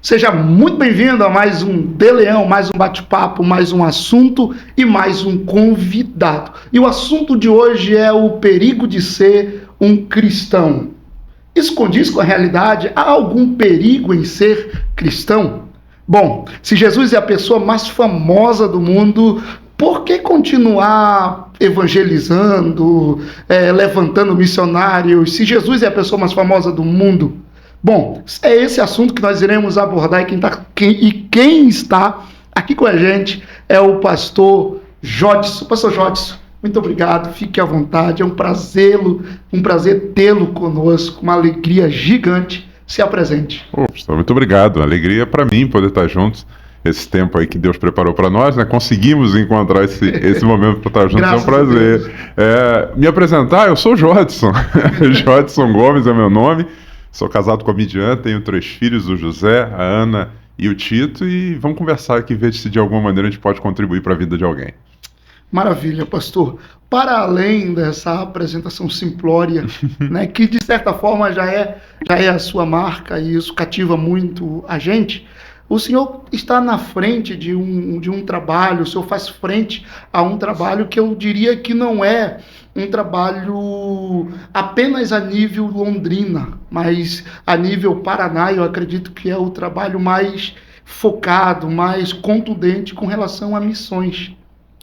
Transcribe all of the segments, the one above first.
Seja muito bem-vindo a mais um De Leão, mais um bate-papo, mais um assunto e mais um convidado. E o assunto de hoje é o perigo de ser um cristão. Isso condiz com a realidade? Há algum perigo em ser cristão? Bom, se Jesus é a pessoa mais famosa do mundo, por que continuar evangelizando, levantando missionários, se Jesus é a pessoa mais famosa do mundo? Bom, é esse assunto que nós iremos abordar e quem está aqui com a gente é o pastor Jodson. Pastor Jodson, muito obrigado, fique à vontade, é um prazer tê-lo conosco, uma alegria gigante. Se apresente. Muito obrigado, alegria para mim poder estar juntos. Esse tempo aí que Deus preparou para nós, né? Conseguimos encontrar esse momento para estar juntos, é um prazer. Me apresentar, eu sou o Jodson. Jodson Gomes é meu nome. Sou casado com a Midian, tenho 3 filhos, o José, a Ana e o Tito, e vamos conversar aqui e ver se de alguma maneira a gente pode contribuir para a vida de alguém. Maravilha, pastor. Para além dessa apresentação simplória, né, que de certa forma já é a sua marca, e isso cativa muito a gente, o senhor está na frente de um trabalho, o senhor faz frente a um trabalho que eu diria que não é um trabalho apenas a nível Londrina, mas a nível Paraná, eu acredito que é o trabalho mais focado, mais contundente com relação a missões.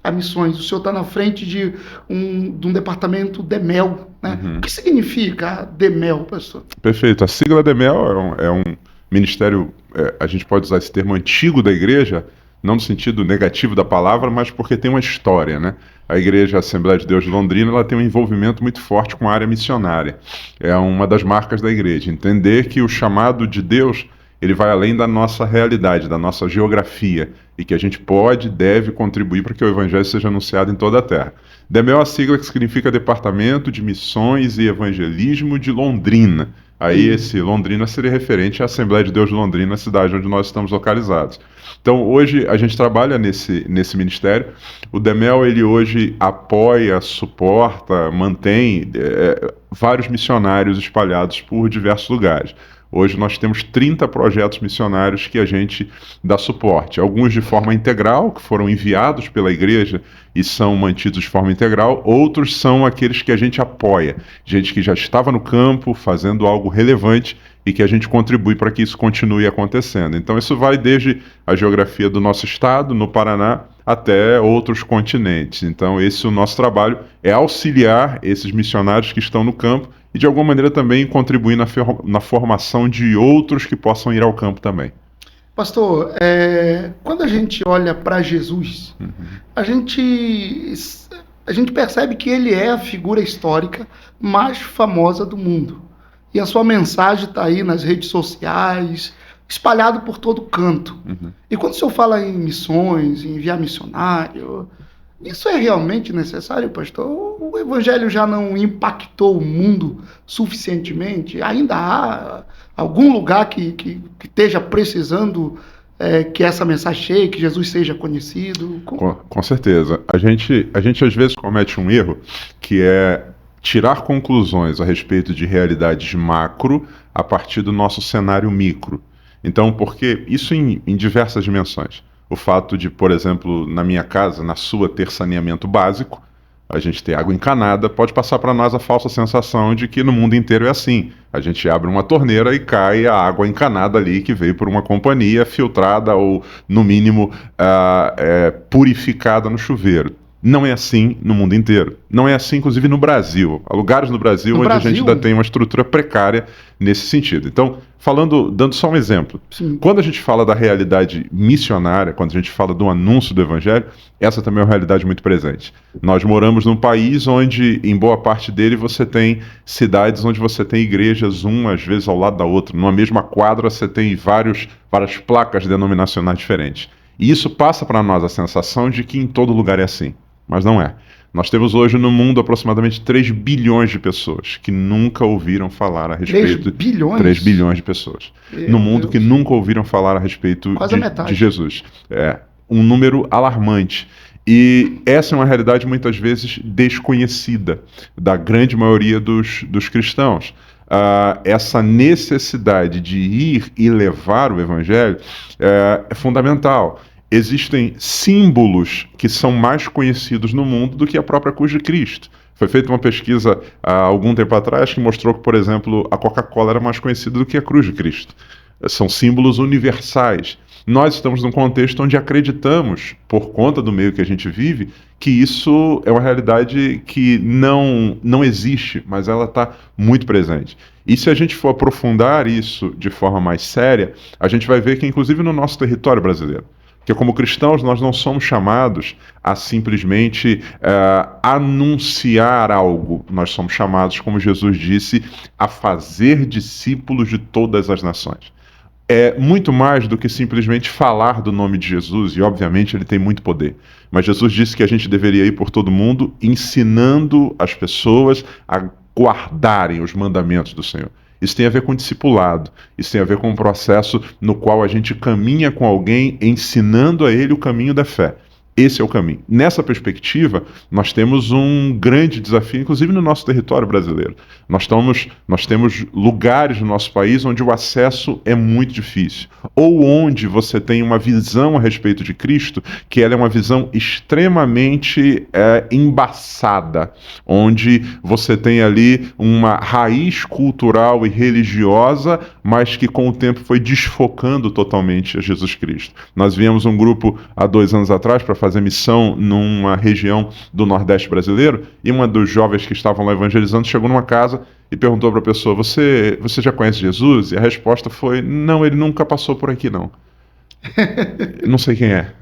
O senhor está na frente de um departamento DEMEL, né? O que significa DEMEL, pastor? Perfeito. A sigla DEMEL é um ministério, a gente pode usar esse termo antigo da igreja, não no sentido negativo da palavra, mas porque tem uma história, né? A Igreja Assembleia de Deus de Londrina, ela tem um envolvimento muito forte com a área missionária. É uma das marcas da igreja. Entender que o chamado de Deus, ele vai além da nossa realidade, da nossa geografia, e que a gente pode e deve contribuir para que o Evangelho seja anunciado em toda a terra. DEMEL é a sigla que significa Departamento de Missões e Evangelismo de Londrina. Aí esse Londrina seria referente à Assembleia de Deus de Londrina, a cidade onde nós estamos localizados. Então hoje a gente trabalha nesse ministério. O DEMEL, ele hoje apoia, suporta, mantém vários missionários espalhados por diversos lugares. Hoje nós temos 30 projetos missionários que a gente dá suporte. Alguns de forma integral, que foram enviados pela igreja e são mantidos de forma integral. Outros são aqueles que a gente apoia. Gente que já estava no campo, fazendo algo relevante e que a gente contribui para que isso continue acontecendo. Então isso vai desde a geografia do nosso estado, no Paraná, até outros continentes. Então esse é o nosso trabalho, é auxiliar esses missionários que estão no campo e de alguma maneira também contribuir na formação de outros que possam ir ao campo também. Pastor, quando a gente olha para Jesus, a gente percebe que ele é a figura histórica mais famosa do mundo. E a sua mensagem está aí nas redes sociais, espalhado por todo canto. E quando o senhor fala em missões, em enviar missionário, isso é realmente necessário, pastor? O evangelho já não impactou o mundo suficientemente? Ainda há algum lugar que esteja precisando que essa mensagem chegue, que Jesus seja conhecido? Com certeza. A gente às vezes comete um erro, que é tirar conclusões a respeito de realidades macro a partir do nosso cenário micro. Então, porque isso em diversas dimensões. O fato de, por exemplo, na minha casa, na sua, ter saneamento básico, a gente ter água encanada, pode passar para nós a falsa sensação de que no mundo inteiro é assim. A gente abre uma torneira e cai a água encanada ali que veio por uma companhia, filtrada ou, no mínimo, purificada no chuveiro. Não é assim no mundo inteiro. Não é assim, inclusive, no Brasil. Há lugares no Brasil onde a gente ainda tem uma estrutura precária nesse sentido. Então, dando só um exemplo. Sim. Quando a gente fala da realidade missionária, quando a gente fala do anúncio do Evangelho, essa também é uma realidade muito presente. Nós moramos num país onde, em boa parte dele, você tem cidades onde você tem igrejas, às vezes ao lado da outra. Numa mesma quadra, você tem várias placas denominacionais diferentes. E isso passa para nós a sensação de que em todo lugar é assim. Mas não é. Nós temos hoje no mundo aproximadamente 3 bilhões de pessoas que nunca ouviram falar a respeito... 3 bilhões? 3 bilhões de pessoas. No mundo que nunca ouviram falar a respeito de Jesus. É um número alarmante. E essa é uma realidade muitas vezes desconhecida da grande maioria dos cristãos. essa necessidade de ir e levar o evangelho é fundamental. Existem símbolos que são mais conhecidos no mundo do que a própria cruz de Cristo. Foi feita uma pesquisa há algum tempo atrás que mostrou que, por exemplo, a Coca-Cola era mais conhecida do que a cruz de Cristo. São símbolos universais. Nós estamos num contexto onde acreditamos, por conta do meio que a gente vive, que isso é uma realidade que não existe, mas ela está muito presente. E se a gente for aprofundar isso de forma mais séria, a gente vai ver que, inclusive no nosso território brasileiro, que como cristãos nós não somos chamados a simplesmente anunciar algo, nós somos chamados, como Jesus disse, a fazer discípulos de todas as nações. É muito mais do que simplesmente falar do nome de Jesus, e obviamente ele tem muito poder. Mas Jesus disse que a gente deveria ir por todo mundo ensinando as pessoas a guardarem os mandamentos do Senhor. Isso tem a ver com discipulado, isso tem a ver com um processo no qual a gente caminha com alguém ensinando a ele o caminho da fé. Esse é o caminho. Nessa perspectiva, nós temos um grande desafio, inclusive no nosso território brasileiro. Nós temos lugares no nosso país onde o acesso é muito difícil, ou onde você tem uma visão a respeito de Cristo, que ela é uma visão extremamente embaçada, onde você tem ali uma raiz cultural e religiosa, mas que com o tempo foi desfocando totalmente a Jesus Cristo. Nós viemos um grupo há 2 anos atrás para fazer missão numa região do Nordeste brasileiro, e uma dos jovens que estavam lá evangelizando chegou numa casa e perguntou para a pessoa: você já conhece Jesus? E a resposta foi: não, ele nunca passou por aqui, não. Não sei quem é.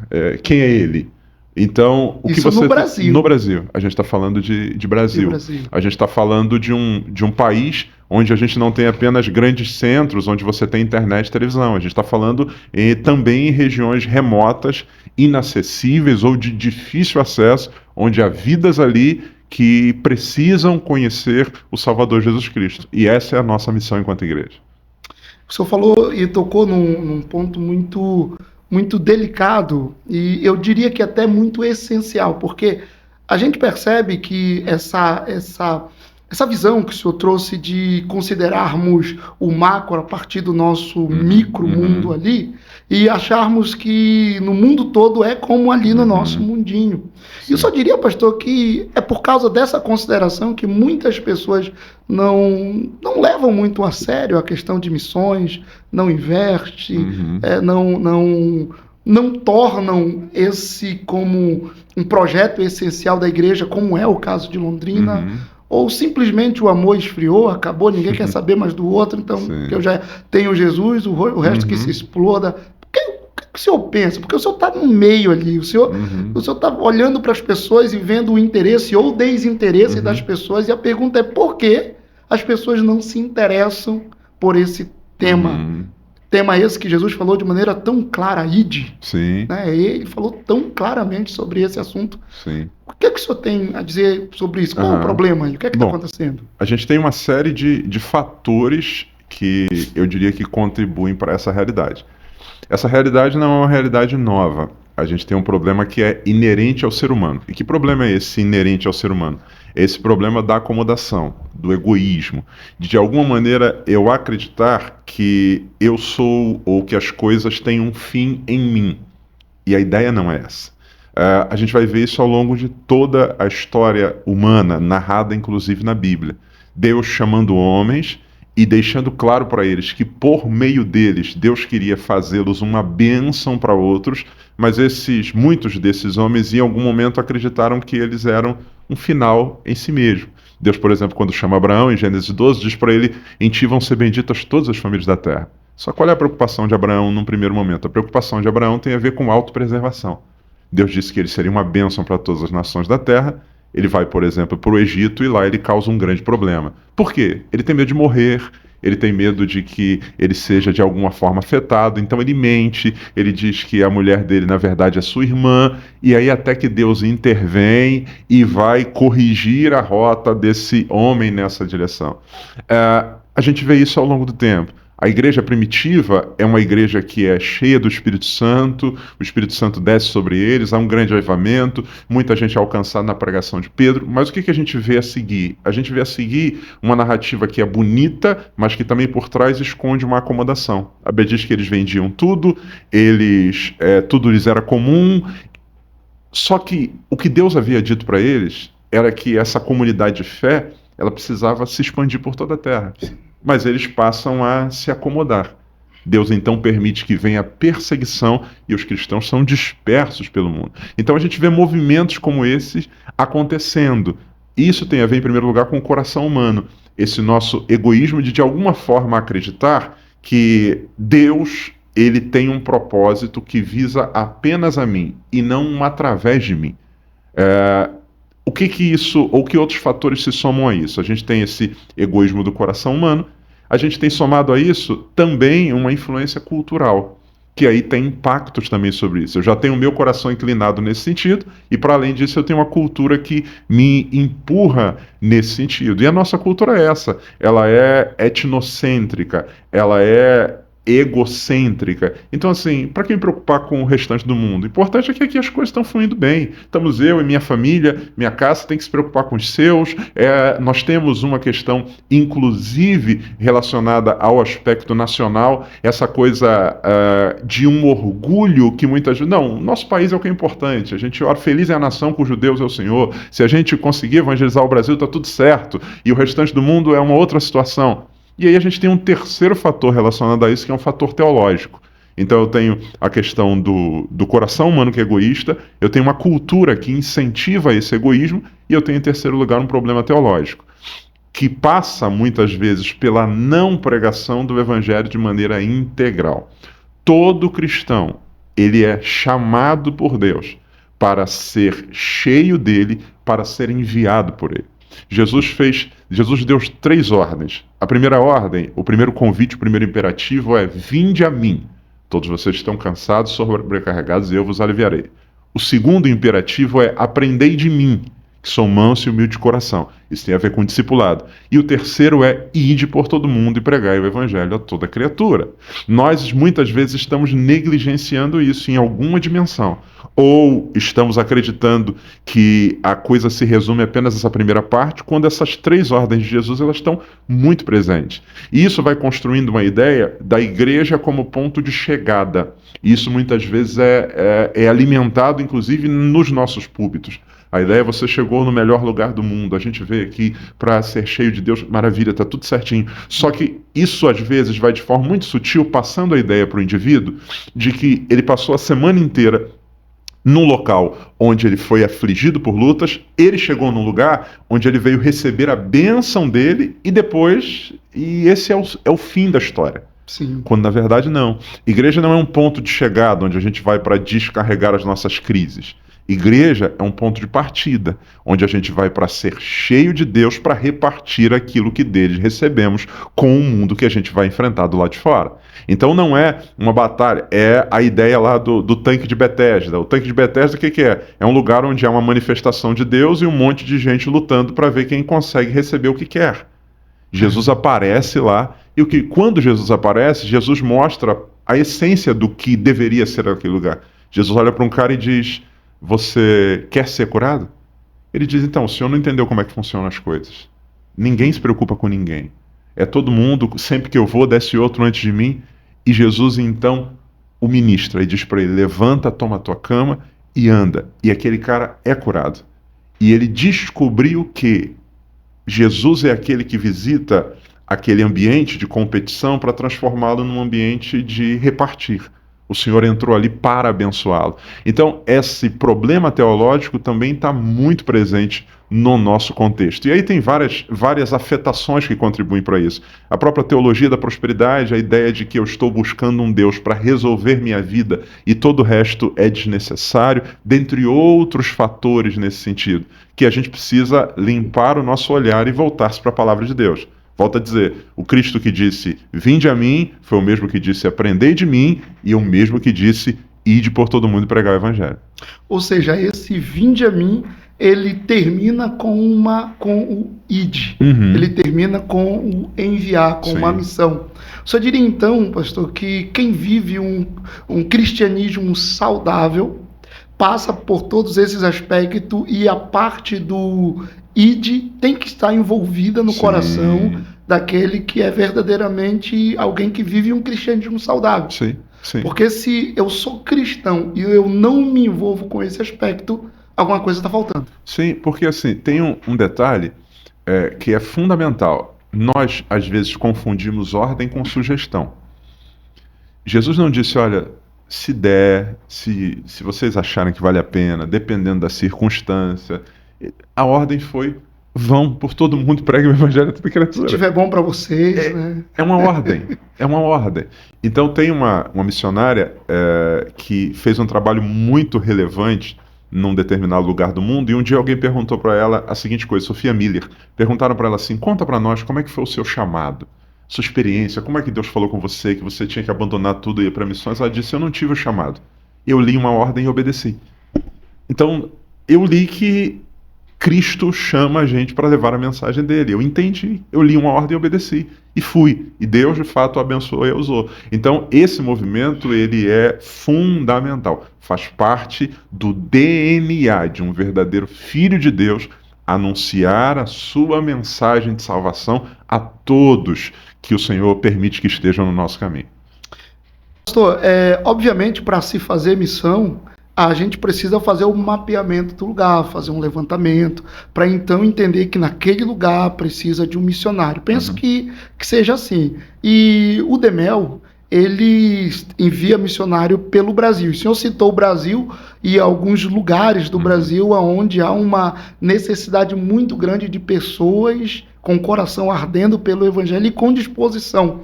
Quem é ele? Então, o Isso que você... no Brasil. No Brasil. A gente está falando de Brasil. A gente está falando de um país onde a gente não tem apenas grandes centros, onde você tem internet e televisão. A gente está falando também em regiões remotas, inacessíveis ou de difícil acesso, onde há vidas ali que precisam conhecer o Salvador Jesus Cristo. E essa é a nossa missão enquanto igreja. O senhor falou e tocou num ponto muito delicado, e eu diria que até muito essencial, porque a gente percebe que essa visão que o senhor trouxe de considerarmos o macro a partir do nosso micro mundo ali, e acharmos que no mundo todo é como ali no nosso mundinho. E eu só diria, pastor, que é por causa dessa consideração que muitas pessoas não levam muito a sério a questão de missões, não investem, não tornam esse como um projeto essencial da igreja, como é o caso de Londrina, ou simplesmente o amor esfriou, acabou, ninguém quer saber mais do outro, então eu já tenho Jesus, o resto que se exploda. O que o senhor pensa? Porque o senhor está no meio ali, o senhor está olhando para as pessoas e vendo o interesse ou desinteresse das pessoas, e a pergunta é: por que as pessoas não se interessam por esse tema? Tema esse que Jesus falou de maneira tão clara, ide. Sim. Né? Ele falou tão claramente sobre esse assunto. Sim. O que o senhor tem a dizer sobre isso? Qual é o problema aí? O que está acontecendo? A gente tem uma série de fatores que eu diria que contribuem para essa realidade. Essa realidade não é uma realidade nova. A gente tem um problema que é inerente ao ser humano. E que problema é esse inerente ao ser humano? Esse problema da acomodação, do egoísmo, de alguma maneira eu acreditar que eu sou ou que as coisas têm um fim em mim. E a ideia não é essa. A gente vai ver isso ao longo de toda a história humana, narrada inclusive na Bíblia. Deus chamando homens e deixando claro para eles que por meio deles Deus queria fazê-los uma bênção para outros, mas muitos desses homens em algum momento acreditaram que eles eram um final em si mesmo. Deus, por exemplo, quando chama Abraão, em Gênesis 12, diz para ele: em ti vão ser benditas todas as famílias da terra. Só qual é a preocupação de Abraão num primeiro momento? A preocupação de Abraão tem a ver com autopreservação. Deus disse que ele seria uma bênção para todas as nações da terra. Ele vai, por exemplo, para o Egito e lá ele causa um grande problema. Por quê? Ele tem medo de morrer, ele tem medo de que ele seja de alguma forma afetado, então ele mente, ele diz que a mulher dele na verdade é sua irmã, e aí até que Deus intervém e vai corrigir a rota desse homem nessa direção. A gente vê isso ao longo do tempo. A igreja primitiva é uma igreja que é cheia do Espírito Santo, o Espírito Santo desce sobre eles, há um grande avivamento, muita gente é alcançada na pregação de Pedro, mas o que a gente vê a seguir? A gente vê a seguir uma narrativa que é bonita, mas que também por trás esconde uma acomodação. A Bíblia diz que eles vendiam tudo, tudo lhes era comum, só que o que Deus havia dito para eles era que essa comunidade de fé, ela precisava se expandir por toda a terra. Mas eles passam a se acomodar. Deus então permite que venha perseguição e os cristãos são dispersos pelo mundo. Então a gente vê movimentos como esses acontecendo. Isso tem a ver, em primeiro lugar, com o coração humano. Esse nosso egoísmo de alguma forma, acreditar que Deus, ele tem um propósito que visa apenas a mim e não através de mim. O que isso, ou que outros fatores se somam a isso? A gente tem esse egoísmo do coração humano, a gente tem somado a isso também uma influência cultural, que aí tem impactos também sobre isso. Eu já tenho o meu coração inclinado nesse sentido, e para além disso eu tenho uma cultura que me empurra nesse sentido. E a nossa cultura é essa, ela é etnocêntrica, ela é egocêntrica. Então, assim, para que me preocupar com o restante do mundo? O importante é que aqui as coisas estão fluindo bem. Estamos eu e minha família, minha casa tem que se preocupar com os seus. Nós temos uma questão, inclusive, relacionada ao aspecto nacional, essa coisa de um orgulho que muitas vezes... Não, nosso país é o que é importante. A gente ora, feliz é a nação cujo Deus é o Senhor. Se a gente conseguir evangelizar o Brasil, está tudo certo. E o restante do mundo é uma outra situação. E aí a gente tem um terceiro fator relacionado a isso, que é um fator teológico. Então eu tenho a questão do coração humano que é egoísta, eu tenho uma cultura que incentiva esse egoísmo, e eu tenho em terceiro lugar um problema teológico, que passa muitas vezes pela não pregação do evangelho de maneira integral. Todo cristão, ele é chamado por Deus para ser cheio dele, para ser enviado por ele. Jesus deu 3 ordens. A primeira ordem, o primeiro convite, o primeiro imperativo é: vinde a mim, todos vocês estão cansados, sobrecarregados, e eu vos aliviarei. O segundo imperativo é: aprendei de mim, que sou manso e humilde de coração. Isso tem a ver com o discipulado. E o terceiro é: ide por todo mundo e pregai o evangelho a toda criatura. Nós muitas vezes estamos negligenciando isso em alguma dimensão. Ou estamos acreditando que a coisa se resume apenas a essa primeira parte, quando essas 3 ordens de Jesus elas estão muito presentes. E isso vai construindo uma ideia da igreja como ponto de chegada. E isso muitas vezes é alimentado, inclusive, nos nossos púlpitos. A ideia é: você chegou no melhor lugar do mundo. A gente vê aqui, para ser cheio de Deus, maravilha, está tudo certinho. Só que isso às vezes vai de forma muito sutil passando a ideia para o indivíduo de que ele passou a semana inteira num local onde ele foi afligido por lutas, ele chegou num lugar onde ele veio receber a bênção dele e esse é o fim da história. Sim. Quando na verdade não. Igreja não é um ponto de chegada onde a gente vai para descarregar as nossas crises. Igreja é um ponto de partida, onde a gente vai para ser cheio de Deus, para repartir aquilo que dele recebemos com o mundo que a gente vai enfrentar do lado de fora. Então não é uma batalha, é a ideia lá do tanque de Betesda. O tanque de Betesda, o que é? É um lugar onde há uma manifestação de Deus e um monte de gente lutando para ver quem consegue receber o que quer. Jesus aparece lá, e quando Jesus aparece, Jesus mostra a essência do que deveria ser aquele lugar. Jesus olha para um cara e diz: você quer ser curado? Ele diz: então, o senhor não entendeu como é que funcionam as coisas. Ninguém se preocupa com ninguém. É todo mundo, sempre que eu vou, desce outro antes de mim. E Jesus, então, o ministra e diz para ele: levanta, toma a tua cama e anda. E aquele cara é curado. E ele descobriu que Jesus é aquele que visita aquele ambiente de competição para transformá-lo num ambiente de repartir. O Senhor entrou ali para abençoá-lo. Então, esse problema teológico também está muito presente no nosso contexto. E aí tem várias afetações que contribuem para isso. A própria teologia da prosperidade, a ideia de que eu estou buscando um Deus para resolver minha vida e todo o resto é desnecessário, dentre outros fatores nesse sentido, que a gente precisa limpar o nosso olhar e voltar-se para a palavra de Deus. Volto a dizer, o Cristo que disse: vinde a mim, foi o mesmo que disse: aprendei de mim, e o mesmo que disse: ide por todo mundo e pregar o evangelho. Ou seja, esse vinde a mim ele termina com o id, ele termina com o enviar, com uma missão. Só diria então, pastor, que quem vive um cristianismo saudável passa por todos esses aspectos, e a parte do id tem que estar envolvida no coração daquele que é verdadeiramente alguém que vive um cristianismo saudável. Porque se eu sou cristão e eu não me envolvo com esse aspecto, alguma coisa está faltando. Sim, porque assim, tem um detalhe que é fundamental. Nós, às vezes, confundimos ordem com sugestão. Jesus não disse, olha, se der, se vocês acharem que vale a pena, dependendo da circunstância. A ordem foi, vão por todo mundo, preguem o evangelho a toda criatura. Se tiver bom para vocês, né? É uma ordem. Então tem uma missionária que fez um trabalho muito relevante num determinado lugar do mundo, e um dia alguém perguntou para ela a seguinte coisa, Sofia Miller, perguntaram para ela assim, conta para nós como é que foi o seu chamado, sua experiência, como é que Deus falou com você, que você tinha que abandonar tudo e ir para missões. Ela disse, eu não tive o chamado, eu li uma ordem e obedeci. Então, eu li que Cristo chama a gente para levar a mensagem dele. Eu entendi, eu li uma ordem e obedeci. E fui. E Deus, de fato, abençoou e usou. Então, esse movimento, ele é fundamental. Faz parte do DNA de um verdadeiro filho de Deus anunciar a sua mensagem de salvação a todos que o Senhor permite que estejam no nosso caminho. Pastor, obviamente, para se fazer missão, a gente precisa fazer um mapeamento do lugar, fazer um levantamento, para então entender que naquele lugar precisa de um missionário. Penso que seja assim. E o Demel, ele envia missionário pelo Brasil. O senhor citou o Brasil e alguns lugares do Brasil onde há uma necessidade muito grande de pessoas com o coração ardendo pelo evangelho e com disposição.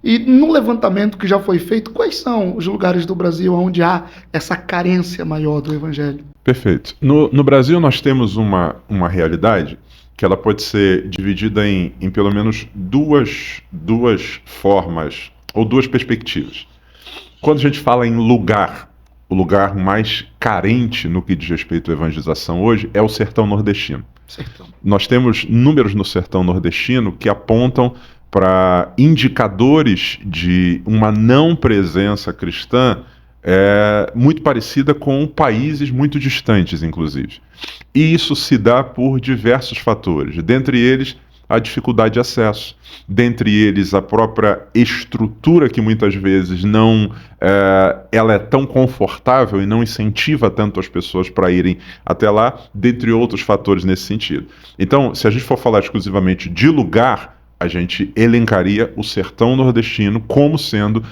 E no levantamento que já foi feito, quais são os lugares do Brasil onde há essa carência maior do evangelho? Perfeito. No Brasil nós temos uma realidade que ela pode ser dividida em pelo menos duas formas ou duas perspectivas. Quando a gente fala em lugar, o lugar mais carente no que diz respeito à evangelização hoje é o sertão nordestino. Nós temos números no sertão nordestino que apontam para indicadores de uma não presença cristã muito parecida com países muito distantes, inclusive. E isso se dá por diversos fatores, dentre eles a dificuldade de acesso, dentre eles a própria estrutura que muitas vezes ela é tão confortável e não incentiva tanto as pessoas para irem até lá, dentre outros fatores nesse sentido. Então, se a gente for falar exclusivamente de lugar, a gente elencaria o sertão nordestino como sendo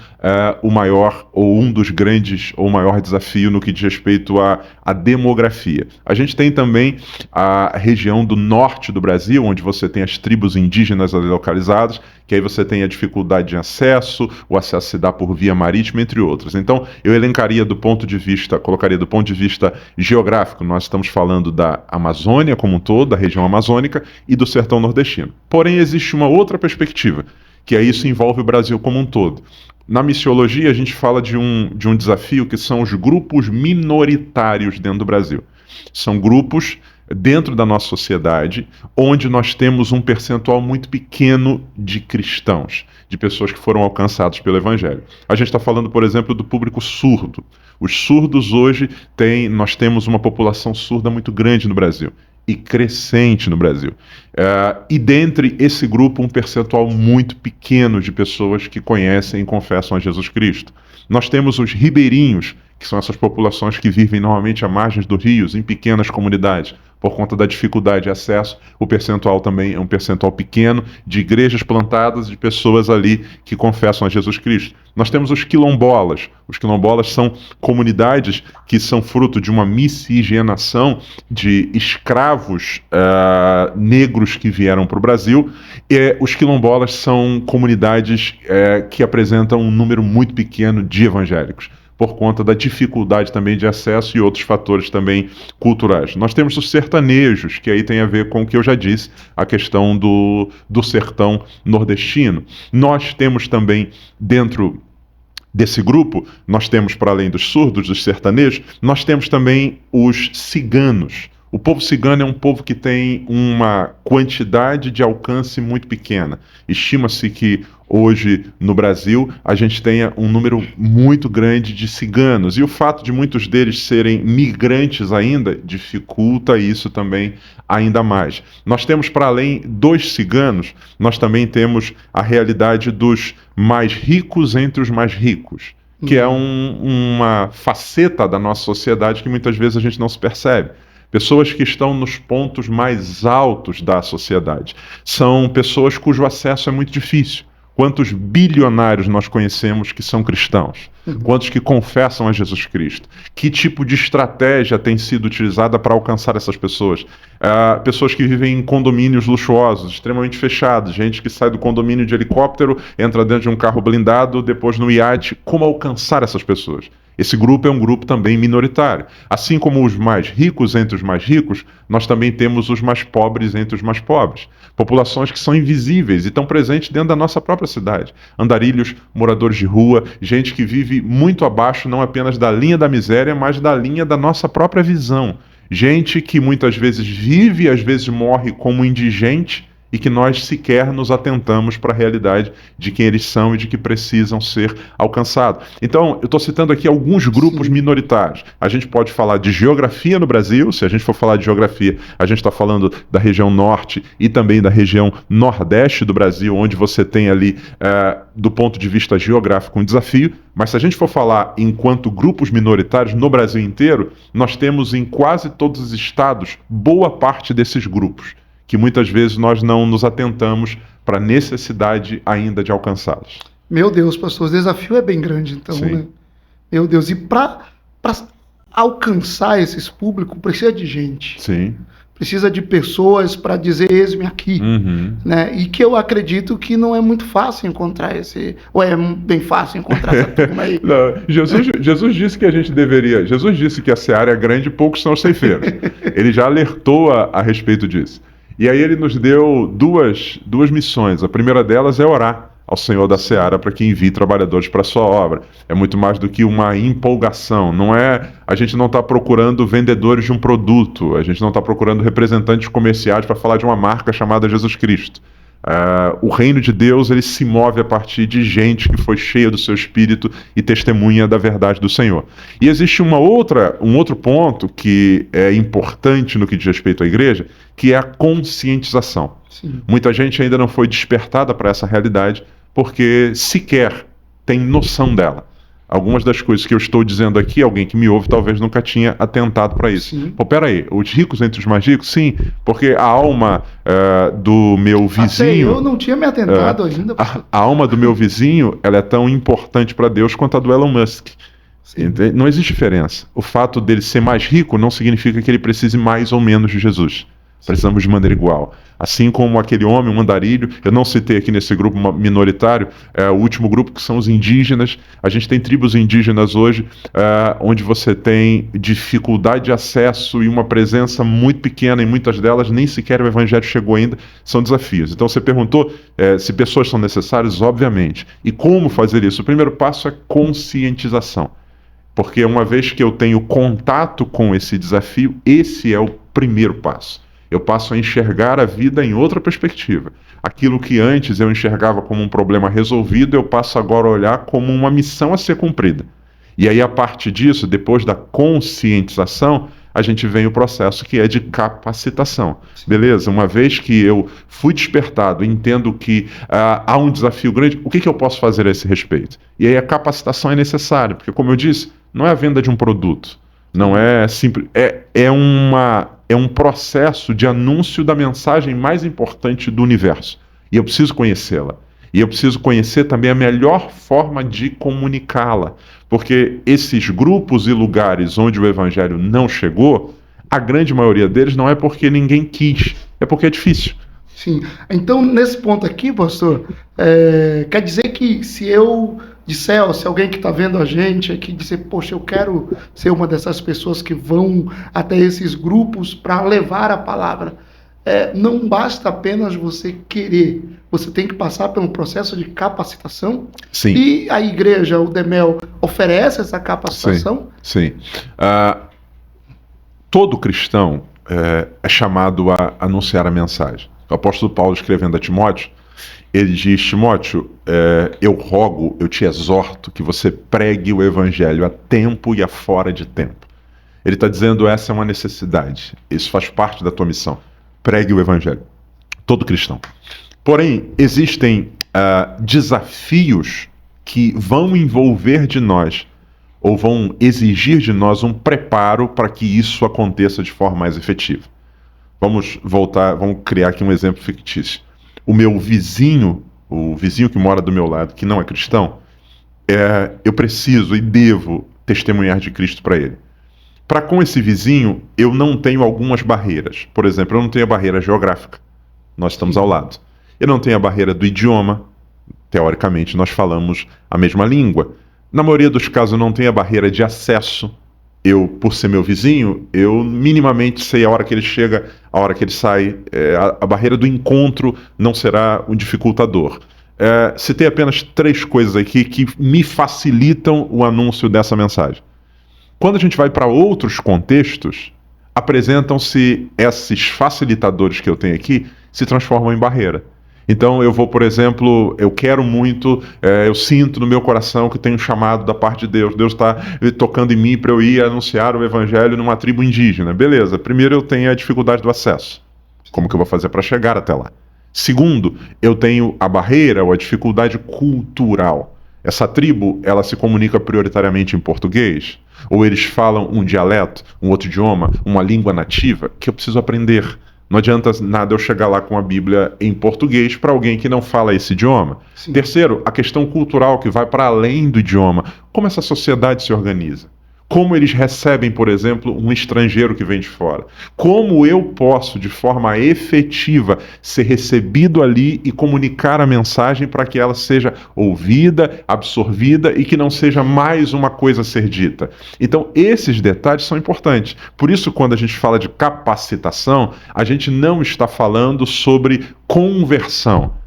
o maior ou um dos grandes ou maior desafio no que diz respeito à demografia. A gente tem também a região do norte do Brasil, onde você tem as tribos indígenas ali localizadas, que aí você tem a dificuldade de acesso, o acesso se dá por via marítima, entre outros. Então, eu elencaria colocaria do ponto de vista geográfico, nós estamos falando da Amazônia como um todo, da região amazônica e do sertão nordestino. Porém, existe uma outra perspectiva, que aí isso envolve o Brasil como um todo. Na missiologia, a gente fala de um desafio que são os grupos minoritários dentro do Brasil. São grupos dentro da nossa sociedade onde nós temos um percentual muito pequeno de cristãos, de pessoas que foram alcançadas pelo Evangelho. A gente está falando, por exemplo, do público surdo. Os surdos hoje, nós temos uma população surda muito grande no Brasil e crescente no Brasil. E dentre esse grupo, um percentual muito pequeno de pessoas que conhecem e confessam a Jesus Cristo. Nós temos os ribeirinhos, que são essas populações que vivem normalmente à margem dos rios, em pequenas comunidades. Por conta da dificuldade de acesso, o percentual também é um percentual pequeno de igrejas plantadas, de pessoas ali que confessam a Jesus Cristo. Nós temos os quilombolas. Os quilombolas são comunidades que são fruto de uma miscigenação de escravos negros que vieram para o Brasil. E os quilombolas são comunidades que apresentam um número muito pequeno de evangélicos, por conta da dificuldade também de acesso e outros fatores também culturais. Nós temos os sertanejos, que aí tem a ver com o que eu já disse, a questão do sertão nordestino. Nós temos também, dentro desse grupo, nós temos, para além dos surdos, dos sertanejos, nós temos também os ciganos. O povo cigano é um povo que tem uma quantidade de alcance muito pequena. Estima-se que hoje no Brasil a gente tenha um número muito grande de ciganos. E o fato de muitos deles serem migrantes ainda dificulta isso também ainda mais. Nós temos, para além dos ciganos, nós também temos a realidade dos mais ricos entre os mais ricos, que é uma faceta da nossa sociedade que muitas vezes a gente não se percebe. Pessoas que estão nos pontos mais altos da sociedade. São pessoas cujo acesso é muito difícil. Quantos bilionários nós conhecemos que são cristãos? Quantos que confessam a Jesus Cristo? Que tipo de estratégia tem sido utilizada para alcançar essas pessoas? Pessoas que vivem em condomínios luxuosos, extremamente fechados, gente que sai do condomínio de helicóptero, entra dentro de um carro blindado, depois no iate. Como alcançar essas pessoas? Esse grupo é um grupo também minoritário. Assim como os mais ricos entre os mais ricos, nós também temos os mais pobres entre os mais pobres. Populações que são invisíveis e estão presentes dentro da nossa própria cidade. Andarilhos, moradores de rua, gente que vive muito abaixo não apenas da linha da miséria, mas da linha da nossa própria visão. Gente que muitas vezes vive e às vezes morre como indigente, e que nós sequer nos atentamos para a realidade de quem eles são e de que precisam ser alcançados. Então, eu estou citando aqui alguns grupos minoritários. A gente pode falar de geografia no Brasil. Se a gente for falar de geografia, a gente está falando da região norte e também da região nordeste do Brasil, onde você tem ali, do ponto de vista geográfico, um desafio. Mas se a gente for falar enquanto grupos minoritários no Brasil inteiro, nós temos em quase todos os estados boa parte desses grupos, que muitas vezes nós não nos atentamos para a necessidade ainda de alcançá-los. Meu Deus, pastor, o desafio é bem grande, então, né? Meu Deus, e para alcançar esses públicos, precisa de gente. Sim. Precisa de pessoas para dizer, eis-me aqui. Né? E que eu acredito que não é muito fácil encontrar esse... Ou é bem fácil encontrar essa turma aí? Não, Jesus disse que a gente deveria... Jesus disse que a seara é grande e poucos são os ceifeiros. Ele já alertou a respeito disso. E aí ele nos deu duas missões. A primeira delas é orar ao Senhor da Seara para que envie trabalhadores para a sua obra. É muito mais do que uma empolgação. A gente não está procurando vendedores de um produto. A gente não está procurando representantes comerciais para falar de uma marca chamada Jesus Cristo. O reino de Deus, ele se move a partir de gente que foi cheia do seu Espírito e testemunha da verdade do Senhor. E existe um outro ponto que é importante no que diz respeito à igreja, que é a conscientização. Sim. Muita gente ainda não foi despertada para essa realidade porque sequer tem noção dela. Algumas das coisas que eu estou dizendo aqui, alguém que me ouve talvez nunca tinha atentado para isso. Sim. Pô, peraí, os ricos entre os mais ricos? Sim, porque a alma do meu vizinho... Até eu não tinha me atentado ainda. A alma do meu vizinho, ela é tão importante para Deus quanto a do Elon Musk. Não existe diferença. O fato dele ser mais rico não significa que ele precise mais ou menos de Jesus. Precisamos de maneira igual. Assim como aquele homem, um andarilho, eu não citei aqui nesse grupo minoritário, o último grupo que são os indígenas. A gente tem tribos indígenas hoje, onde você tem dificuldade de acesso e uma presença muito pequena, em muitas delas nem sequer o evangelho chegou ainda, são desafios. Então você perguntou se pessoas são necessárias, obviamente. E como fazer isso? O primeiro passo é conscientização. Porque uma vez que eu tenho contato com esse desafio, esse é o primeiro passo. Eu passo a enxergar a vida em outra perspectiva. Aquilo que antes eu enxergava como um problema resolvido, eu passo agora a olhar como uma missão a ser cumprida. E aí, a partir disso, depois da conscientização, a gente vem o processo que é de capacitação. Beleza? Uma vez que eu fui despertado, entendo que há um desafio grande, o que eu posso fazer a esse respeito? E aí a capacitação é necessária, porque, como eu disse, não é a venda de um produto. Não é simples. É um processo de anúncio da mensagem mais importante do universo. E eu preciso conhecê-la. E eu preciso conhecer também a melhor forma de comunicá-la. Porque esses grupos e lugares onde o evangelho não chegou, a grande maioria deles não é porque ninguém quis, é porque é difícil. Sim. Então, nesse ponto aqui, pastor, quer dizer que se eu disser, se alguém que está vendo a gente aqui disser, poxa, eu quero ser uma dessas pessoas que vão até esses grupos para levar a palavra, não basta apenas você querer, você tem que passar pelo processo de capacitação. Sim. E a igreja, o Demel, oferece essa capacitação? Sim. Todo cristão é chamado a anunciar a mensagem. O apóstolo Paulo, escrevendo a Timóteo, ele diz: Timóteo, eu rogo, eu te exorto que você pregue o evangelho a tempo e a fora de tempo. Ele está dizendo, essa é uma necessidade, isso faz parte da tua missão. Pregue o evangelho, todo cristão. Porém, existem desafios que vão envolver de nós, ou vão exigir de nós um preparo para que isso aconteça de forma mais efetiva. Vamos criar aqui um exemplo fictício. O meu vizinho, o vizinho que mora do meu lado, que não é cristão, eu preciso e devo testemunhar de Cristo para ele. Para com esse vizinho, eu não tenho algumas barreiras. Por exemplo, eu não tenho a barreira geográfica. Nós estamos ao lado. Eu não tenho a barreira do idioma. Teoricamente, nós falamos a mesma língua. Na maioria dos casos, eu não tenho a barreira de acesso. Eu, por ser meu vizinho, eu minimamente sei a hora que ele chega, a hora que ele sai. A barreira do encontro não será um dificultador. Citei apenas 3 coisas aqui que me facilitam o anúncio dessa mensagem. Quando a gente vai para outros contextos, apresentam-se esses facilitadores que eu tenho aqui, se transformam em barreira. Então eu vou, por exemplo, eu quero muito, eu sinto no meu coração que tem um chamado da parte de Deus. Deus está tocando em mim para eu ir anunciar o evangelho numa tribo indígena. Beleza, primeiro eu tenho a dificuldade do acesso. Como que eu vou fazer para chegar até lá? Segundo, eu tenho a barreira ou a dificuldade cultural. Essa tribo, ela se comunica prioritariamente em português? Ou eles falam um dialeto, um outro idioma, uma língua nativa que eu preciso aprender? Não adianta nada eu chegar lá com a Bíblia em português para alguém que não fala esse idioma. Sim. Terceiro, a questão cultural que vai para além do idioma. Como essa sociedade se organiza? Como eles recebem, por exemplo, um estrangeiro que vem de fora? Como eu posso, de forma efetiva, ser recebido ali e comunicar a mensagem para que ela seja ouvida, absorvida e que não seja mais uma coisa a ser dita? Então, esses detalhes são importantes. Por isso, quando a gente fala de capacitação, a gente não está falando sobre conversão.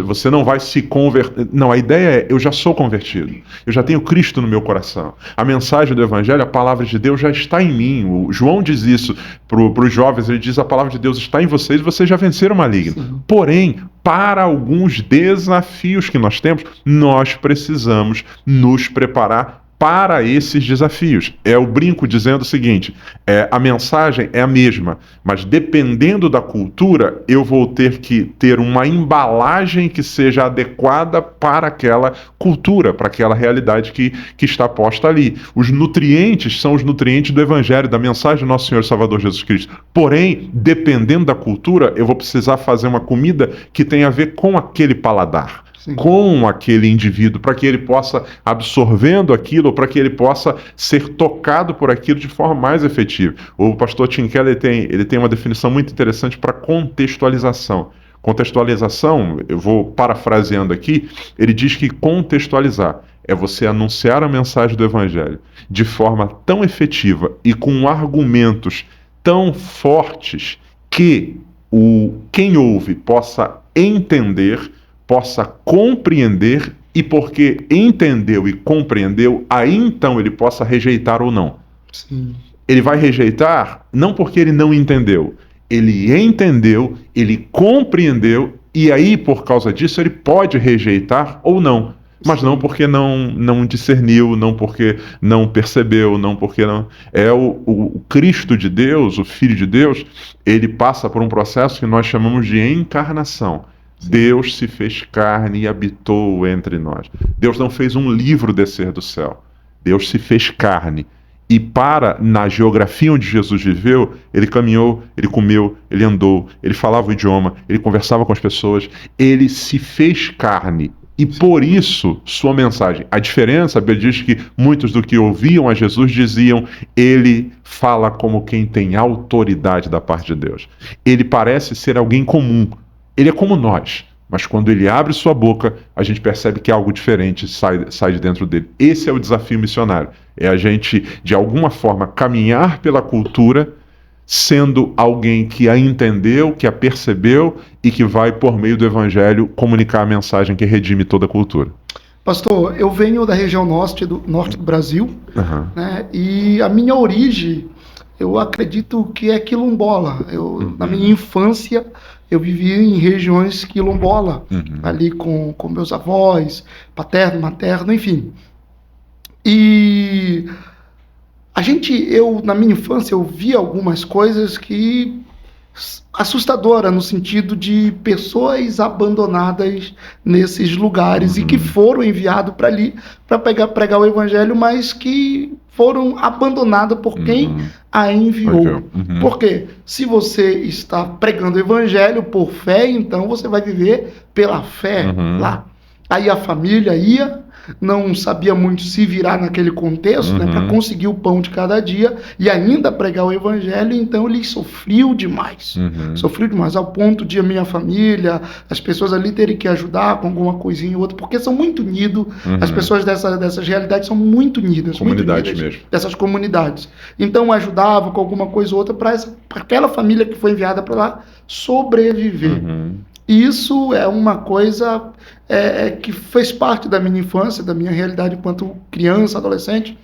Você não vai se converter. Não, a ideia é, eu já sou convertido. Eu já tenho Cristo no meu coração. A mensagem do Evangelho, a palavra de Deus já está em mim. O João diz isso para os jovens, ele diz, a palavra de Deus está em vocês e vocês já venceram o maligno. Sim. Porém, para alguns desafios que nós temos, nós precisamos nos preparar para esses desafios. Eu brinco dizendo o seguinte, a mensagem é a mesma, mas dependendo da cultura, eu vou ter que ter uma embalagem que seja adequada para aquela cultura, para aquela realidade que está posta ali. Os nutrientes são os nutrientes do Evangelho, da mensagem do nosso Senhor e Salvador Jesus Cristo. Porém, dependendo da cultura, eu vou precisar fazer uma comida que tenha a ver com aquele paladar. Sim. Com aquele indivíduo, para que ele possa, absorvendo aquilo, para que ele possa ser tocado por aquilo de forma mais efetiva. O pastor Tim Keller ele tem uma definição muito interessante para contextualização. Contextualização, eu vou parafraseando aqui, ele diz que contextualizar é você anunciar a mensagem do Evangelho de forma tão efetiva e com argumentos tão fortes que quem ouve possa entender, possa compreender, e porque entendeu e compreendeu, aí então ele possa rejeitar ou não. Sim. Ele vai rejeitar não porque ele não entendeu, ele entendeu, ele compreendeu, e aí por causa disso ele pode rejeitar ou não. Mas Sim. Não porque não discerniu, não porque não percebeu, não porque não... O Cristo de Deus, o Filho de Deus, ele passa por um processo que nós chamamos de encarnação. Deus se fez carne e habitou entre nós. Deus não fez um livro descer do céu. Deus se fez carne. E na geografia onde Jesus viveu, ele caminhou, ele comeu, ele andou, ele falava o idioma, ele conversava com as pessoas, ele se fez carne. E por isso, sua mensagem. A diferença, a Bíblia diz que muitos do que ouviam a Jesus diziam, ele fala como quem tem autoridade da parte de Deus. Ele parece ser alguém comum. Ele é como nós, mas quando ele abre sua boca, a gente percebe que algo diferente sai de dentro dele. Esse é o desafio missionário. É a gente, de alguma forma, caminhar pela cultura, sendo alguém que a entendeu, que a percebeu e que vai, por meio do Evangelho, comunicar a mensagem que redime toda a cultura. Pastor, eu venho da região norte do Brasil, né, e a minha origem eu acredito que é quilombola. Na minha infância, eu vivi em regiões quilombola, ali com meus avós, paterno, materno, enfim. E na minha infância, eu vi algumas coisas que assustadora no sentido de pessoas abandonadas nesses lugares e que foram enviados para ali para pregar o evangelho, mas que foram abandonadas por quem a enviou. Porque se você está pregando o evangelho por fé, então você vai viver pela fé lá. Aí a família ia, não sabia muito se virar naquele contexto, né, para conseguir o pão de cada dia e ainda pregar o evangelho, então ele sofreu demais. Sofreu demais, ao ponto de a minha família, as pessoas ali terem que ajudar com alguma coisinha ou outra, porque são muito unidos, as pessoas dessas realidades são muito unidas. Comunidade mesmo. Dessas comunidades. Então ajudava com alguma coisa ou outra para aquela família que foi enviada para lá sobreviver. Isso é uma coisa que fez parte da minha infância, da minha realidade enquanto criança, adolescente.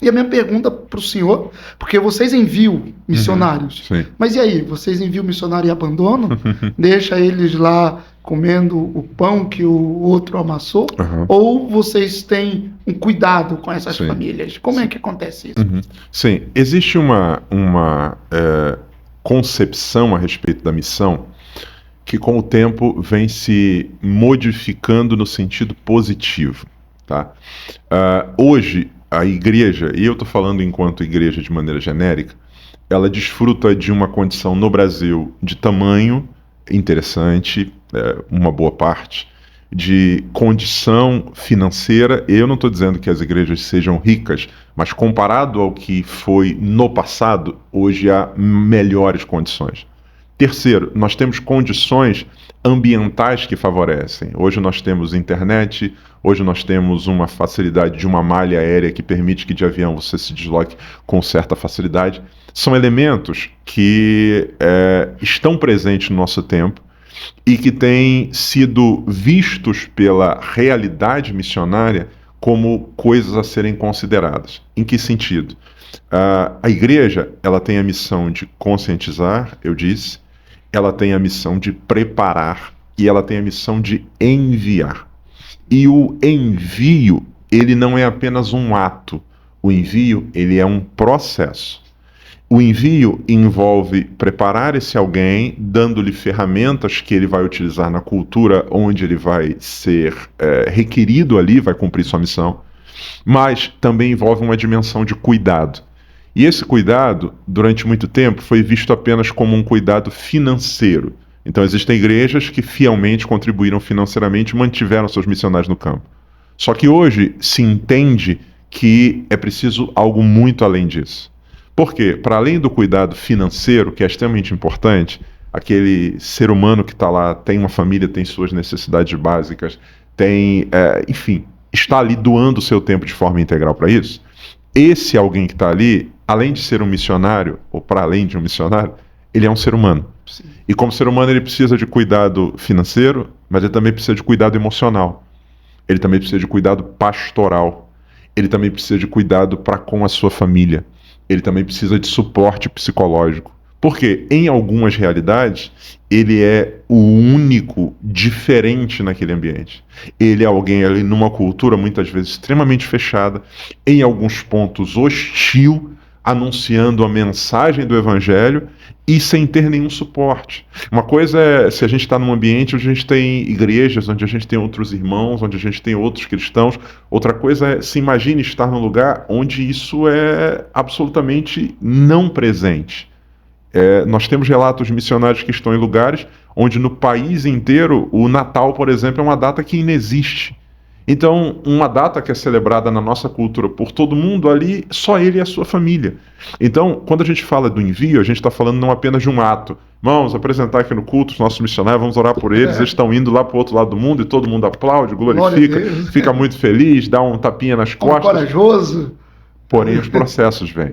E a minha pergunta para o senhor, porque vocês enviam missionários, mas e aí? Vocês enviam missionário e abandonam? Deixa eles lá comendo o pão que o outro amassou? Ou vocês têm um cuidado com essas famílias? Como é que acontece isso? Sim, existe uma concepção a respeito da missão que com o tempo vem se modificando no sentido positivo. Tá? Hoje, a igreja, e eu estou falando enquanto igreja de maneira genérica, ela desfruta de uma condição no Brasil de tamanho interessante, uma boa parte, de condição financeira. Eu não estou dizendo que as igrejas sejam ricas, mas comparado ao que foi no passado, hoje há melhores condições. Terceiro, nós temos condições ambientais que favorecem. Hoje nós temos internet, hoje nós temos uma facilidade de uma malha aérea que permite que de avião você se desloque com certa facilidade. São elementos que estão presentes no nosso tempo e que têm sido vistos pela realidade missionária como coisas a serem consideradas. Em que sentido? A igreja, ela tem a missão de conscientizar, eu disse, ela tem a missão de preparar e ela tem a missão de enviar. E o envio, ele não é apenas um ato. O envio, ele é um processo. O envio envolve preparar esse alguém, dando-lhe ferramentas que ele vai utilizar na cultura onde ele vai ser requerido ali, vai cumprir sua missão, mas também envolve uma dimensão de cuidado. E esse cuidado, durante muito tempo, foi visto apenas como um cuidado financeiro. Então existem igrejas que fielmente contribuíram financeiramente e mantiveram seus missionários no campo. Só que hoje se entende que é preciso algo muito além disso. Por quê? Para além do cuidado financeiro, que é extremamente importante, aquele ser humano que está lá tem uma família, tem suas necessidades básicas, enfim, está ali doando o seu tempo de forma integral para isso. Esse alguém que está ali, além de ser um missionário, ou para além de um missionário, ele é um ser humano. Sim. E como ser humano ele precisa de cuidado financeiro, mas ele também precisa de cuidado emocional. Ele também precisa de cuidado pastoral. Ele também precisa de cuidado para com a sua família. Ele também precisa de suporte psicológico. Porque em algumas realidades, ele é o único diferente naquele ambiente. Ele é alguém ali numa cultura muitas vezes extremamente fechada, em alguns pontos hostil, anunciando a mensagem do evangelho e sem ter nenhum suporte. Uma coisa é se a gente está num ambiente onde a gente tem igrejas, onde a gente tem outros irmãos, onde a gente tem outros cristãos. Outra coisa é se imagine estar num lugar onde isso é absolutamente não presente. Nós temos relatos de missionários que estão em lugares onde no país inteiro o Natal, por exemplo, é uma data que inexiste. Então, uma data que é celebrada na nossa cultura por todo mundo ali, só ele e a sua família. Então, quando a gente fala do envio, a gente está falando não apenas de um ato. Vamos apresentar aqui no culto os nossos missionários, vamos orar por eles, eles estão indo lá para o outro lado do mundo e todo mundo aplaude, glorifica, fica muito feliz, dá um tapinha nas costas. Corajoso. Porém, os processos vêm.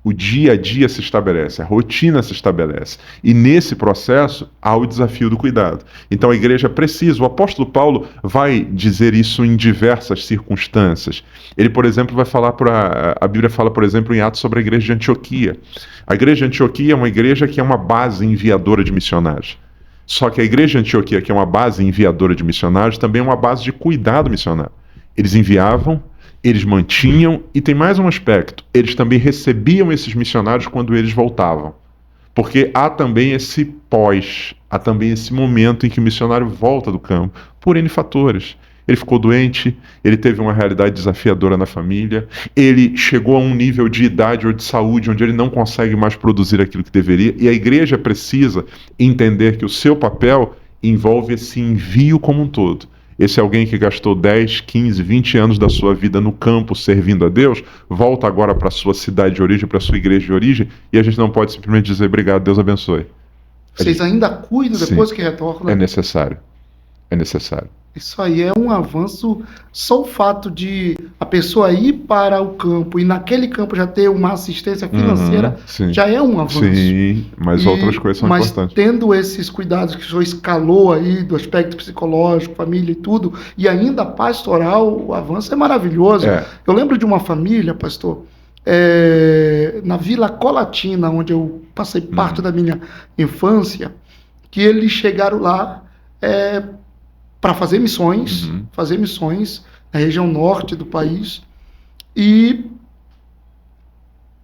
o dia a dia se estabelece, a rotina se estabelece. E nesse processo há o desafio do cuidado. Então a igreja precisa, o apóstolo Paulo vai dizer isso em diversas circunstâncias. Ele, por exemplo, vai falar a Bíblia fala, por exemplo, em Atos sobre a igreja de Antioquia. A igreja de Antioquia é uma igreja que é uma base enviadora de missionários. Só que a igreja de Antioquia, que é uma base enviadora de missionários, também é uma base de cuidado missionário. Eles enviavam, eles mantinham, e tem mais um aspecto, eles também recebiam esses missionários quando eles voltavam. Porque há também esse há também esse momento em que o missionário volta do campo, por N fatores. Ele ficou doente, ele teve uma realidade desafiadora na família, ele chegou a um nível de idade ou de saúde onde ele não consegue mais produzir aquilo que deveria, e a igreja precisa entender que o seu papel envolve esse envio como um todo. Esse alguém que gastou 10, 15, 20 anos da sua vida no campo servindo a Deus, volta agora para a sua cidade de origem, para a sua igreja de origem, e a gente não pode simplesmente dizer obrigado, Deus abençoe. Vocês ainda cuidam depois que retornam? É necessário. É necessário. Isso aí é um avanço. Só o fato de a pessoa ir para o campo e naquele campo já ter uma assistência financeira, já é um avanço. Sim, mas outras coisas são importantes. Mas tendo esses cuidados que o senhor escalou aí, do aspecto psicológico, família e tudo, e ainda pastoral, o avanço é maravilhoso. Eu lembro de uma família, pastor, na Vila Colatina, onde eu passei parte da minha infância, que eles chegaram lá para fazer missões na região norte do país, e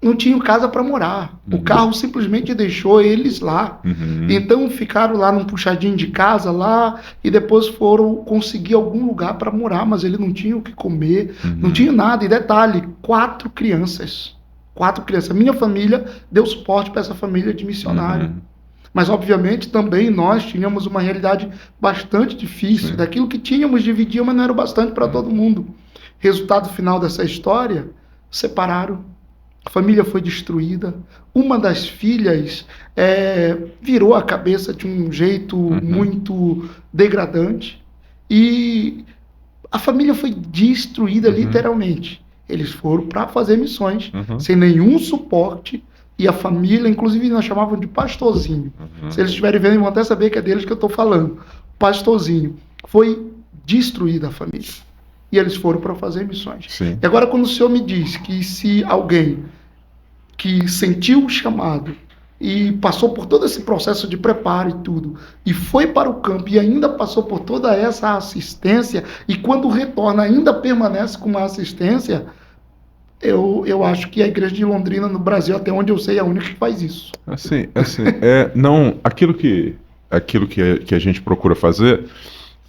não tinham casa para morar. O carro simplesmente deixou eles lá. Então ficaram lá num puxadinho de casa lá, e depois foram conseguir algum lugar para morar, mas eles não tinham o que comer, não tinham nada. E detalhe, 4 crianças. Minha família deu suporte para essa família de missionário. Mas, obviamente, também nós tínhamos uma realidade bastante difícil. Daquilo que tínhamos, dividíamos, mas não era o bastante para todo mundo. Resultado final dessa história, separaram. A família foi destruída. Uma das filhas virou a cabeça de um jeito muito degradante. E a família foi destruída literalmente. Eles foram para fazer missões, sem nenhum suporte. E a família, inclusive, nós chamavam de pastorzinho. Se eles estiverem vendo, vão até saber que é deles que eu estou falando. Pastorzinho. Foi destruída a família. E eles foram para fazer missões. E agora, quando o senhor me diz que se alguém que sentiu o chamado e passou por todo esse processo de preparo e tudo, e foi para o campo e ainda passou por toda essa assistência, e quando retorna ainda permanece com uma assistência, eu acho que a igreja de Londrina no Brasil, até onde eu sei, é a única que faz isso. Aquilo que a gente procura fazer,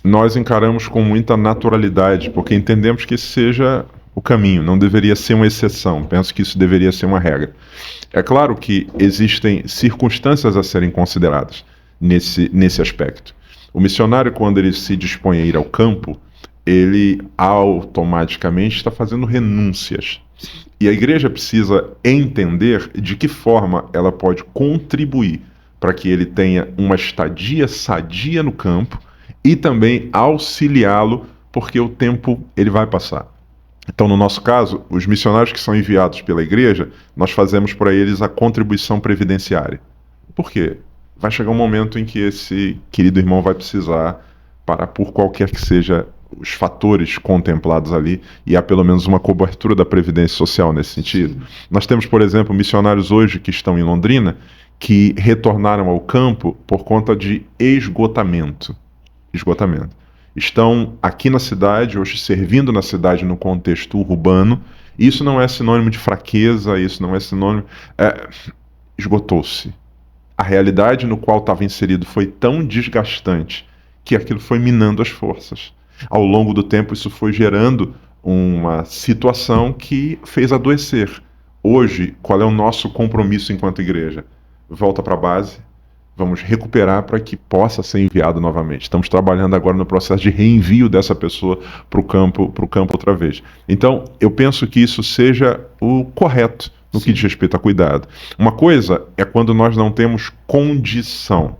nós encaramos com muita naturalidade, porque entendemos que esse seja o caminho, não deveria ser uma exceção. Penso que isso deveria ser uma regra. É claro que existem circunstâncias a serem consideradas nesse aspecto. O missionário, quando ele se dispõe a ir ao campo, ele automaticamente está fazendo renúncias. E a igreja precisa entender de que forma ela pode contribuir para que ele tenha uma estadia sadia no campo e também auxiliá-lo, porque o tempo ele vai passar. Então, no nosso caso, os missionários que são enviados pela igreja, nós fazemos para eles a contribuição previdenciária. Por quê? Vai chegar um momento em que esse querido irmão vai precisar parar por qualquer que seja os fatores contemplados ali, e há pelo menos uma cobertura da Previdência Social nesse sentido. Nós temos, por exemplo, missionários hoje que estão em Londrina, que retornaram ao campo por conta de esgotamento. Estão aqui na cidade, hoje servindo na cidade no contexto urbano. Isso não é sinônimo de fraqueza, isso não é sinônimo... esgotou-se. A realidade no qual estava inserido foi tão desgastante que aquilo foi minando as forças. Ao longo do tempo, isso foi gerando uma situação que fez adoecer. Hoje, qual é o nosso compromisso enquanto igreja? Volta para a base, vamos recuperar para que possa ser enviado novamente. Estamos trabalhando agora no processo de reenvio dessa pessoa para o campo outra vez. Então, eu penso que isso seja o correto no que diz respeito a cuidado. Uma coisa é quando nós não temos condição.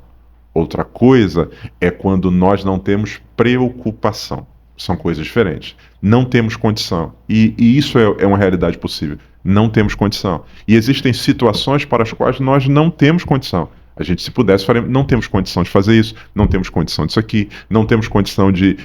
Outra coisa é quando nós não temos preocupação. são coisas diferentes. Não temos condição. E isso é uma realidade possível. Não temos condição. E existem situações para as quais nós não temos condição. A gente, se pudesse, não temos condição de fazer isso, não temos condição disso aqui, não temos condição de...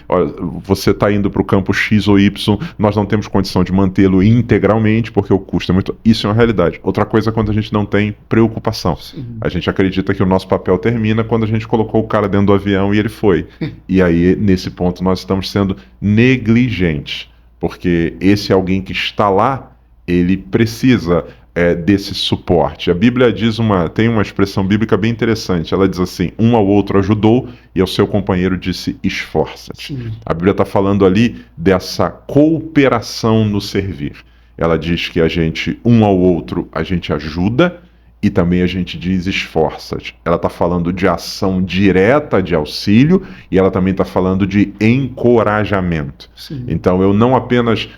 você está indo para o campo X ou Y, nós não temos condição de mantê-lo integralmente, porque o custo é muito... Isso é uma realidade. Outra coisa é quando a gente não tem preocupação. Sim. A gente acredita que o nosso papel termina quando a gente colocou o cara dentro do avião e ele foi. E aí, nesse ponto, nós estamos sendo negligentes, porque esse alguém que está lá, ele precisa... desse suporte. A Bíblia tem uma expressão bíblica bem interessante. Ela diz assim: um ao outro ajudou e ao seu companheiro disse esforça-te. A Bíblia está falando ali dessa cooperação no servir. Ela diz que a gente, um ao outro, a gente ajuda e também a gente diz esforça-te. Ela está falando de ação direta de auxílio e ela também está falando de encorajamento. Sim. Então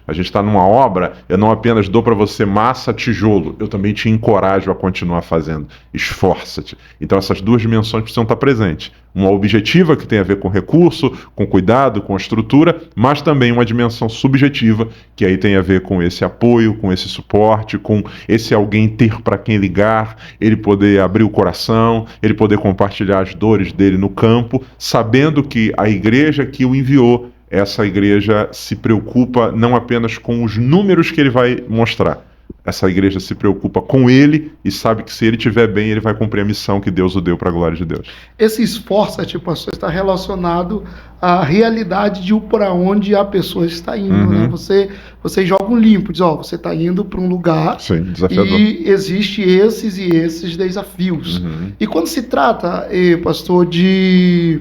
a gente está numa obra, eu não apenas dou para você massa, tijolo, eu também te encorajo a continuar fazendo. Esforça-te. Então essas duas dimensões precisam estar presentes. Uma objetiva que tem a ver com recurso, com cuidado, com estrutura, mas também uma dimensão subjetiva que aí tem a ver com esse apoio, com esse suporte, com esse alguém ter para quem ligar, ele poder abrir o coração, ele poder compartilhar as dores dele no campo, sabendo que a igreja que o enviou, essa igreja se preocupa não apenas com os números que ele vai mostrar. Essa igreja se preocupa com ele e sabe que se ele estiver bem, ele vai cumprir a missão que Deus o deu para a glória de Deus. Esse esforço, pastor, está relacionado à realidade de para onde a pessoa está indo. Né? Você joga um limpo, diz, você está indo para um lugar. Sim, desafiador. E existe esses e esses desafios. E quando se trata, pastor, de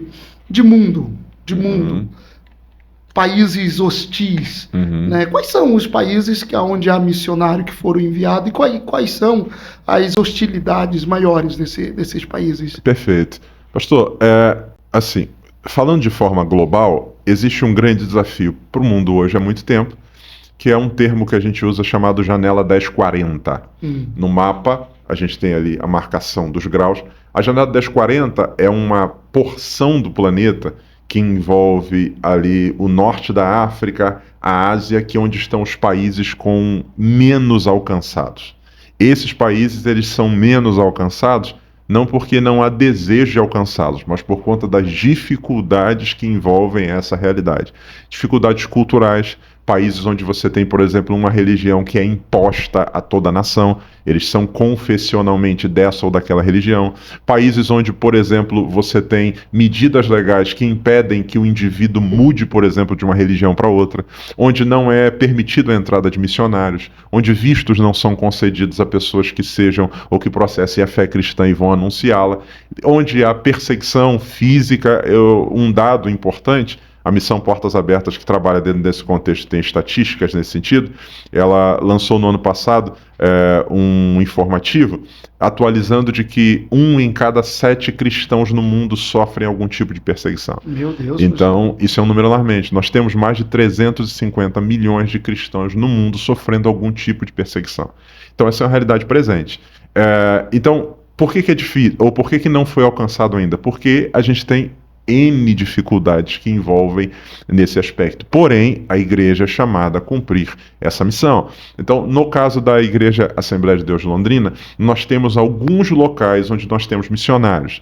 mundo, países hostis, né? Quais são os países onde há missionário que foram enviados e quais são as hostilidades maiores desses países? Perfeito. Pastor, assim, falando de forma global, existe um grande desafio para o mundo hoje há muito tempo, que é um termo que a gente usa chamado janela 1040. No mapa, a gente tem ali a marcação dos graus. A janela 1040 é uma porção do planeta que envolve ali o norte da África, a Ásia, que é onde estão os países com menos alcançados. Esses países, eles são menos alcançados não porque não há desejo de alcançá-los, mas por conta das dificuldades que envolvem essa realidade. Dificuldades culturais, países onde você tem, por exemplo, uma religião que é imposta a toda a nação, eles são confessionalmente dessa ou daquela religião. Países onde, por exemplo, você tem medidas legais que impedem que o indivíduo mude, por exemplo, de uma religião para outra, onde não é permitida a entrada de missionários, onde vistos não são concedidos a pessoas que sejam ou que processem a fé cristã e vão anunciá-la, onde há perseguição física. Um dado importante: a Missão Portas Abertas, que trabalha dentro desse contexto, tem estatísticas nesse sentido. Ela lançou no ano passado um informativo atualizando de que 1 em cada 7 cristãos no mundo sofrem algum tipo de perseguição. Meu Deus. Então, isso é um número alarmante. Nós temos mais de 350 milhões de cristãos no mundo sofrendo algum tipo de perseguição. Então, essa é uma realidade presente. Então, por que é difícil? Ou por que não foi alcançado ainda? Porque a gente tem N dificuldades que envolvem nesse aspecto. Porém, a igreja é chamada a cumprir essa missão. Então, no caso da Igreja Assembleia de Deus de Londrina, nós temos alguns locais onde nós temos missionários,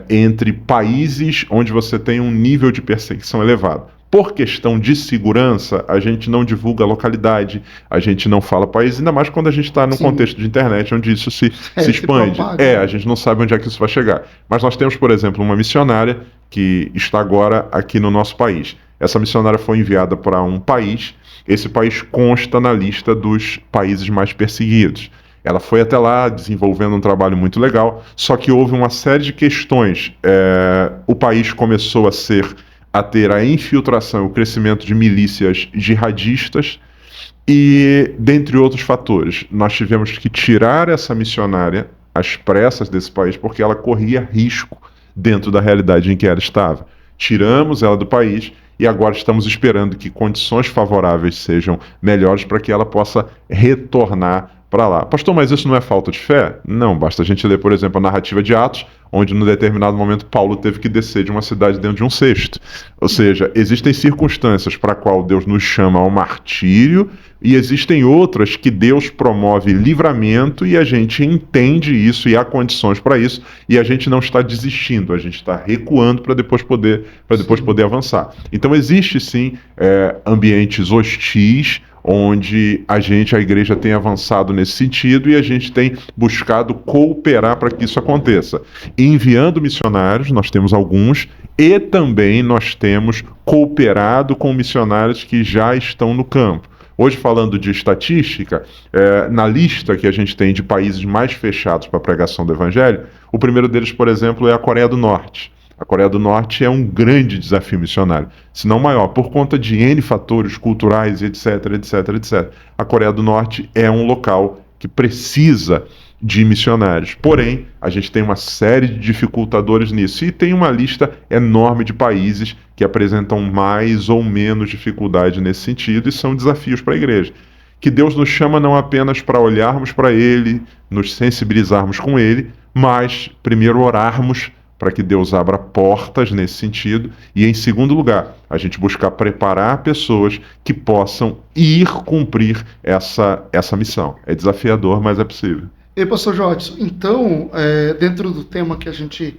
entre países onde você tem um nível de perseguição elevado. Por questão de segurança, a gente não divulga a localidade, a gente não fala país, ainda mais quando a gente está num contexto de internet, onde isso se expande. A gente não sabe onde é que isso vai chegar. Mas nós temos, por exemplo, uma missionária que está agora aqui no nosso país. Essa missionária foi enviada para um país, esse país consta na lista dos países mais perseguidos. Ela foi até lá desenvolvendo um trabalho muito legal, só que houve uma série de questões. O país começou a ter a infiltração, o crescimento de milícias jihadistas e, dentre outros fatores, nós tivemos que tirar essa missionária às pressas desse país porque ela corria risco dentro da realidade em que ela estava. Tiramos ela do país e agora estamos esperando que condições favoráveis sejam melhores para que ela possa retornar para lá. Pastor, mas isso não é falta de fé? Não, basta a gente ler, por exemplo, a narrativa de Atos, onde num determinado momento Paulo teve que descer de uma cidade dentro de um cesto. Ou seja, existem circunstâncias para a qual Deus nos chama ao martírio e existem outras que Deus promove livramento e a gente entende isso e há condições para isso e a gente não está desistindo, a gente está recuando para depois poder avançar. Então existe sim ambientes hostis onde a igreja tem avançado nesse sentido e a gente tem buscado cooperar para que isso aconteça. Enviando missionários, nós temos alguns, e também nós temos cooperado com missionários que já estão no campo. Hoje, falando de estatística, na lista que a gente tem de países mais fechados para a pregação do Evangelho, o primeiro deles, por exemplo, é a Coreia do Norte. A Coreia do Norte é um grande desafio missionário, se não maior, por conta de N fatores culturais, etc, etc, etc. A Coreia do Norte é um local que precisa de missionários. Porém, a gente tem uma série de dificultadores nisso. E tem uma lista enorme de países que apresentam mais ou menos dificuldade nesse sentido e são desafios para a igreja. Que Deus nos chama não apenas para olharmos para Ele, nos sensibilizarmos com Ele, mas primeiro orarmos para que Deus abra portas nesse sentido e, em segundo lugar, a gente buscar preparar pessoas que possam ir cumprir essa missão. É desafiador, mas é possível. E pastor Jodson, então, dentro do tema que a gente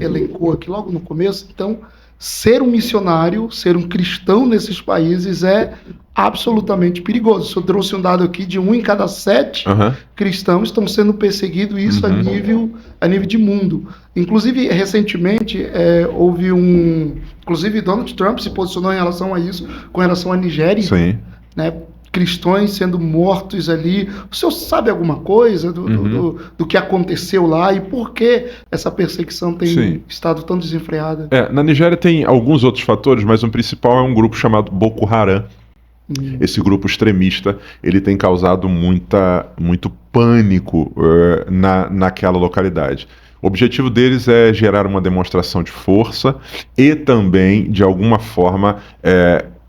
elencou aqui logo no começo, então, ser um missionário, ser um cristão nesses países é absolutamente perigoso. O senhor trouxe um dado aqui de 1 em cada 7 cristãos estão sendo perseguidos, isso a nível de mundo. Inclusive, recentemente, houve inclusive, Donald Trump se posicionou em relação a isso, com relação à Nigéria. Sim. Né? Cristãos sendo mortos ali. O senhor sabe alguma coisa do que aconteceu lá e por que essa perseguição tem estado tão desenfreada? Na Nigéria tem alguns outros fatores, mas o principal é um grupo chamado Boko Haram. Esse grupo extremista, ele tem causado muito pânico naquela localidade. O objetivo deles é gerar uma demonstração de força e também, de alguma forma,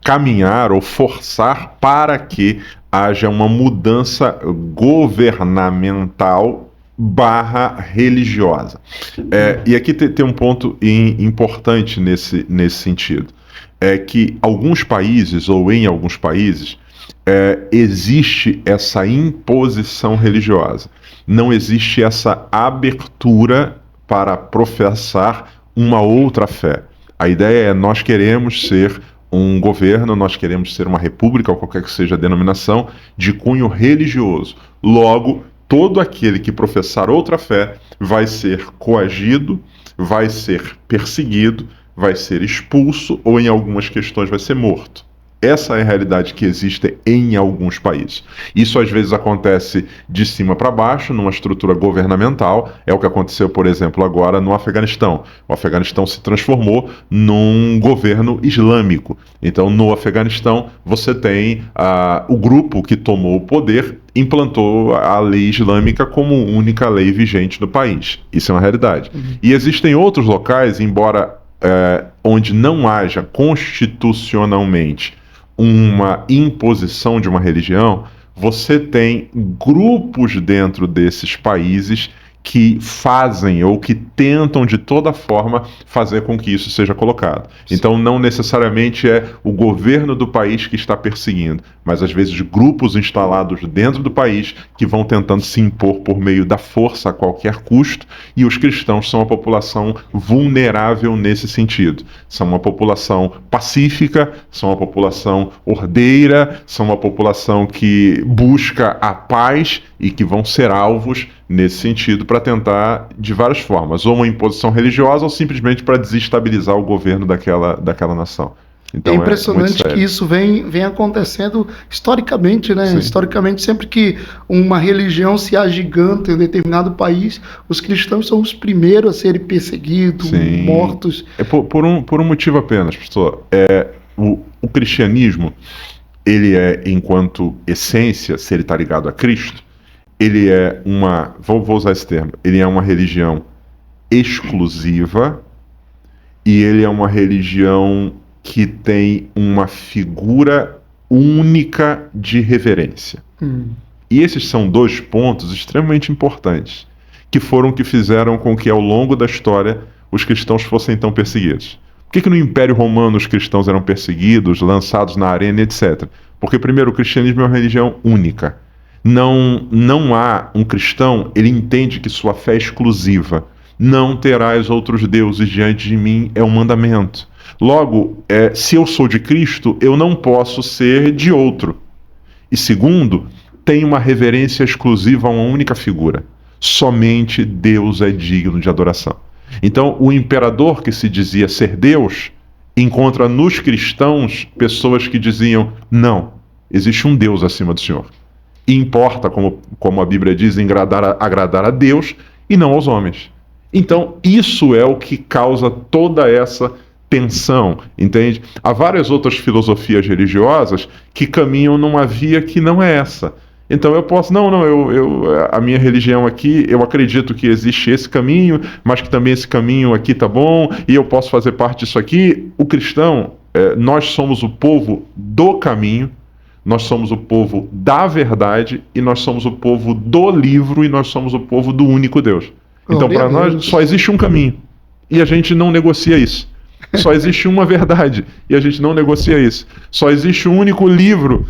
caminhar ou forçar para que haja uma mudança governamental /religiosa. E aqui tem um ponto importante nesse sentido. É que alguns países, ou em alguns países, existe essa imposição religiosa. Não existe essa abertura para professar uma outra fé. A ideia é: nós queremos ser um governo, nós queremos ser uma república, ou qualquer que seja a denominação, de cunho religioso. Logo, todo aquele que professar outra fé vai ser coagido, vai ser perseguido, vai ser expulso ou, em algumas questões, vai ser morto. Essa é a realidade que existe em alguns países. Isso às vezes acontece de cima para baixo, numa estrutura governamental. É o que aconteceu, por exemplo, agora no Afeganistão. O Afeganistão se transformou num governo islâmico. Então, no Afeganistão, você tem o grupo que tomou o poder, implantou a lei islâmica como única lei vigente no país. Isso é uma realidade. E existem outros locais, embora onde não haja constitucionalmente uma imposição de uma religião, você tem grupos dentro desses países que fazem ou que tentam de toda forma fazer com que isso seja colocado. Então não necessariamente é o governo do país que está perseguindo, mas às vezes grupos instalados dentro do país que vão tentando se impor por meio da força a qualquer custo, e os cristãos são uma população vulnerável nesse sentido. São uma população pacífica, são uma população ordeira, são uma população que busca a paz e que vão ser alvos nesse sentido para tentar, de várias formas, ou uma imposição religiosa ou simplesmente para desestabilizar o governo daquela nação. Então, é impressionante que isso vem acontecendo historicamente, né? Sim. Historicamente, sempre que uma religião se agiganta em um determinado país, os cristãos são os primeiros a serem perseguidos, Sim. mortos. Por um motivo apenas, pastor. O cristianismo, ele enquanto essência, se ele está ligado a Cristo, ele é vou usar esse termo, ele é uma religião exclusiva e ele é uma religião que tem uma figura única de reverência. E esses são dois pontos extremamente importantes, que foram que fizeram com que ao longo da história os cristãos fossem tão perseguidos. Por que no Império Romano os cristãos eram perseguidos, lançados na arena, etc.? Porque, primeiro, o cristianismo é uma religião única. Não há um cristão, ele entende que sua fé é exclusiva. Não terás outros deuses diante de mim, é um mandamento. Logo, se eu sou de Cristo, eu não posso ser de outro. E segundo, tem uma reverência exclusiva a uma única figura. Somente Deus é digno de adoração. Então, o imperador que se dizia ser Deus, encontra nos cristãos pessoas que diziam, não, existe um Deus acima do Senhor. E importa, como a Bíblia diz, agradar a Deus e não aos homens. Então, isso é o que causa toda essa tensão, entende? Há várias outras filosofias religiosas que caminham numa via que não é essa. Então eu posso, a minha religião aqui, eu acredito que existe esse caminho, mas que também esse caminho aqui tá bom, e eu posso fazer parte disso aqui. O cristão, nós somos o povo do caminho, nós somos o povo da verdade, e nós somos o povo do livro, e nós somos o povo do único Deus. Então para nós só existe um caminho, e a gente não negocia isso. Só existe uma verdade e a gente não negocia isso. Só existe um único livro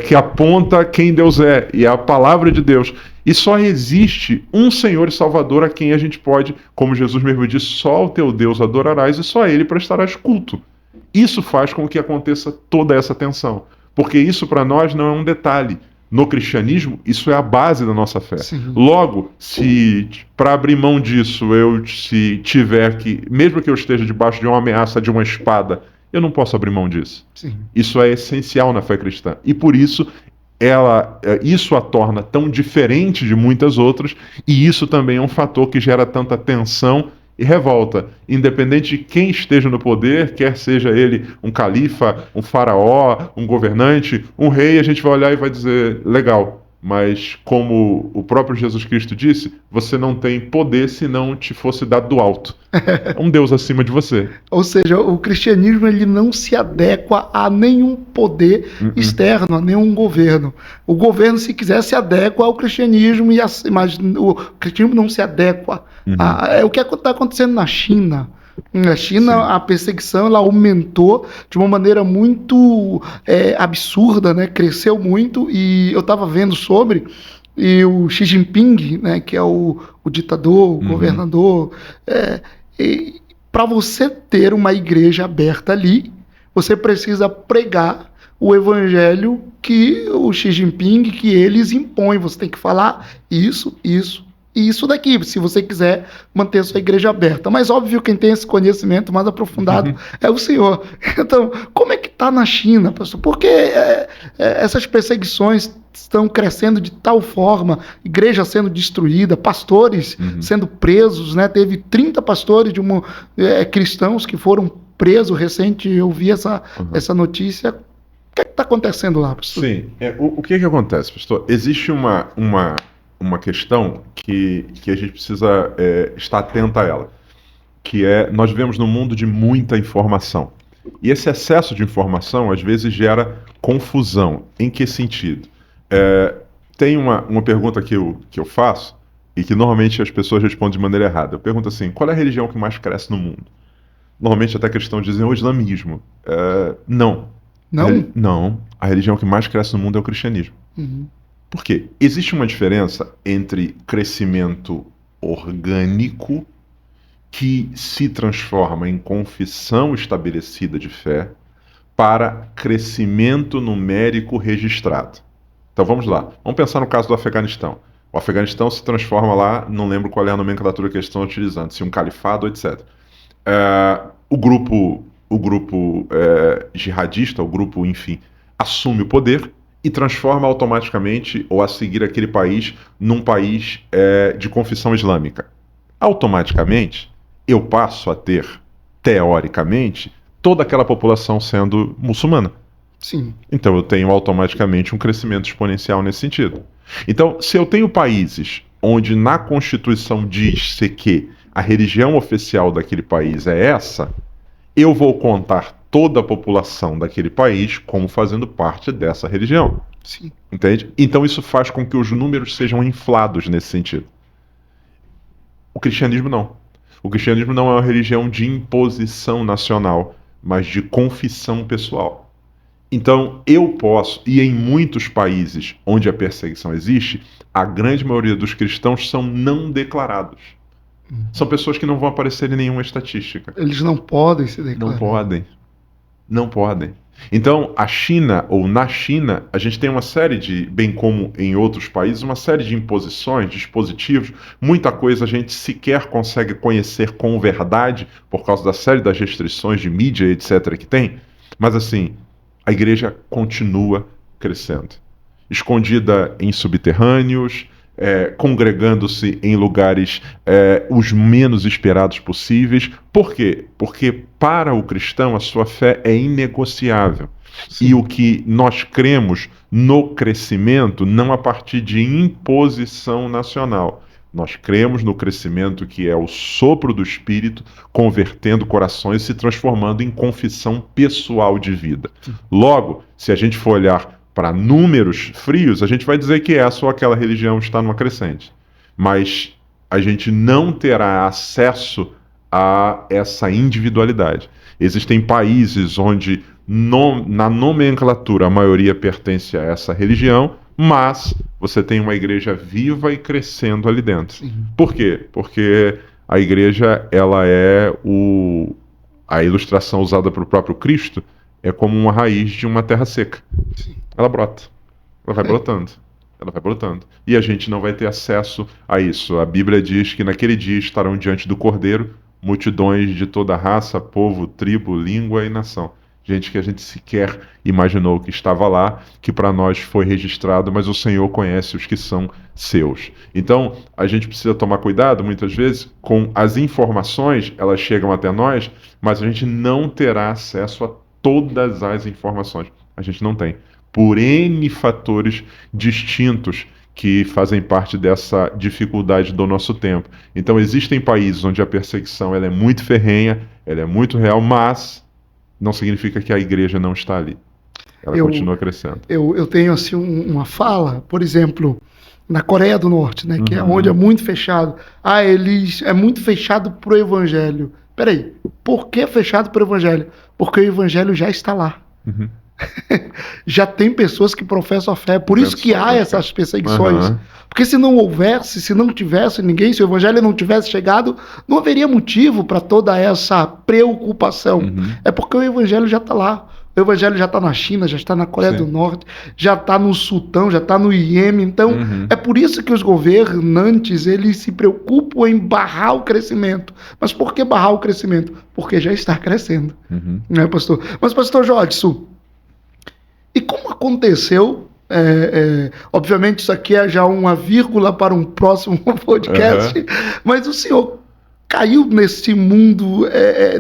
que aponta quem Deus é, e é a palavra de Deus. E só existe um Senhor e Salvador a quem a gente pode, como Jesus mesmo disse, só ao teu Deus adorarás e só a Ele prestarás culto. Isso faz com que aconteça toda essa tensão, porque isso para nós não é um detalhe. No cristianismo, isso é a base da nossa fé. Sim. Logo, se para abrir mão disso, se tiver que, mesmo que eu esteja debaixo de uma ameaça de uma espada, eu não posso abrir mão disso. Sim. Isso é essencial na fé cristã. E por isso, isso a torna tão diferente de muitas outras, e isso também é um fator que gera tanta tensão e revolta, independente de quem esteja no poder, quer seja ele um califa, um faraó, um governante, um rei, a gente vai olhar e vai dizer, legal, mas como o próprio Jesus Cristo disse, você não tem poder se não te fosse dado do alto. É um Deus acima de você. Ou seja, o cristianismo ele não se adequa a nenhum poder externo, a nenhum governo. O governo, se quiser, se adequa ao cristianismo, mas o cristianismo não se adequa. É o que está acontecendo na China. Na China, sim, a perseguição ela aumentou de uma maneira muito absurda, né? Cresceu muito, e eu estava vendo sobre, e o Xi Jinping, né, que é o ditador, o governador, para você ter uma igreja aberta ali, você precisa pregar o evangelho que o Xi Jinping, que eles impõem. Você tem que falar isso e isso daqui, se você quiser manter a sua igreja aberta. Mas óbvio, quem tem esse conhecimento mais aprofundado é o senhor. Então, como é que está na China, pastor? Porque essas perseguições estão crescendo de tal forma, igreja sendo destruída, pastores sendo presos, né? Teve 30 pastores cristãos que foram presos recente, eu vi essa notícia. O que está acontecendo lá, pastor? Sim, o que acontece, pastor? Existe uma questão que a gente precisa estar atento a ela, que nós vivemos num mundo de muita informação. E esse excesso de informação, às vezes, gera confusão. Em que sentido? Tem uma pergunta que eu faço, e que normalmente as pessoas respondem de maneira errada. Eu pergunto assim, qual é a religião que mais cresce no mundo? Normalmente até cristãos dizem o islamismo. Não. Não? Não. A religião que mais cresce no mundo é o cristianismo. Por quê? Existe uma diferença entre crescimento orgânico, que se transforma em confissão estabelecida de fé, para crescimento numérico registrado. Então vamos lá. Vamos pensar no caso do Afeganistão. O Afeganistão se transforma lá, não lembro qual é a nomenclatura que eles estão utilizando, se um califado, etc. O grupo jihadista, o grupo, enfim, assume o poder e transforma automaticamente, ou a seguir, aquele país num país de confissão islâmica. Automaticamente, eu passo a ter, teoricamente, toda aquela população sendo muçulmana. Sim. Então eu tenho automaticamente um crescimento exponencial nesse sentido. Então, se eu tenho países onde na Constituição diz-se que a religião oficial daquele país é essa, eu vou contar toda a população daquele país como fazendo parte dessa religião. Sim. Entende? Então isso faz com que os números sejam inflados nesse sentido. O cristianismo não. O cristianismo não é uma religião de imposição nacional, mas de confissão pessoal. Então, eu posso, e em muitos países onde a perseguição existe, a grande maioria dos cristãos são não declarados. São pessoas que não vão aparecer em nenhuma estatística. Eles não podem se declarar. Não podem. Não podem. Então, a China, ou na China, a gente tem uma série de, bem como em outros países, uma série de imposições, dispositivos, muita coisa a gente sequer consegue conhecer com verdade, por causa da série das restrições de mídia, etc., que tem. Mas assim, a igreja continua crescendo. Escondida em subterrâneos, congregando-se em lugares os menos esperados possíveis. Por quê? Porque para o cristão a sua fé é inegociável. Sim. E o que nós cremos no crescimento não a partir de imposição nacional. Nós cremos no crescimento que é o sopro do Espírito, convertendo corações e se transformando em confissão pessoal de vida. Logo, se a gente for olhar para números frios, a gente vai dizer que essa ou aquela religião está numa crescente. Mas a gente não terá acesso a essa individualidade. Existem países onde, na nomenclatura, a maioria pertence a essa religião, mas você tem uma igreja viva e crescendo ali dentro. Sim. Por quê? Porque a igreja, ela é a ilustração usada para o próprio Cristo, é como uma raiz de uma terra seca. Sim. Ela brota. Ela vai brotando. Ela vai brotando. E a gente não vai ter acesso a isso. A Bíblia diz que naquele dia estarão diante do Cordeiro multidões de toda raça, povo, tribo, língua e nação. Gente que a gente sequer imaginou que estava lá, que para nós foi registrado, mas o Senhor conhece os que são seus. Então, a gente precisa tomar cuidado, muitas vezes, com as informações, elas chegam até nós, mas a gente não terá acesso a todas as informações. A gente não tem. Por N fatores distintos que fazem parte dessa dificuldade do nosso tempo. Então, existem países onde a perseguição ela é muito ferrenha, ela é muito real, mas não significa que a igreja não está ali. Ela continua crescendo. Eu tenho assim uma fala, por exemplo, na Coreia do Norte, né, que é onde é muito fechado. Eles é muito fechado para o evangelho. Peraí, por que fechado para o evangelho? Porque o evangelho já está lá. Uhum. Já tem pessoas que professam a fé, por isso que há essas perseguições. Uhum. Porque se não houvesse, se não tivesse ninguém, se o evangelho não tivesse chegado, não haveria motivo para toda essa preocupação. Uhum. É porque o evangelho já está lá. O evangelho já está na China, já está na Coreia do Norte, já está no Sultão, já está no Iêmen. Então, é por isso que os governantes eles se preocupam em barrar o crescimento. Mas por que barrar o crescimento? Porque já está crescendo. Né, pastor? Mas, pastor Jodson, e como aconteceu, obviamente isso aqui é já uma vírgula para um próximo podcast, mas o senhor caiu nesse mundo,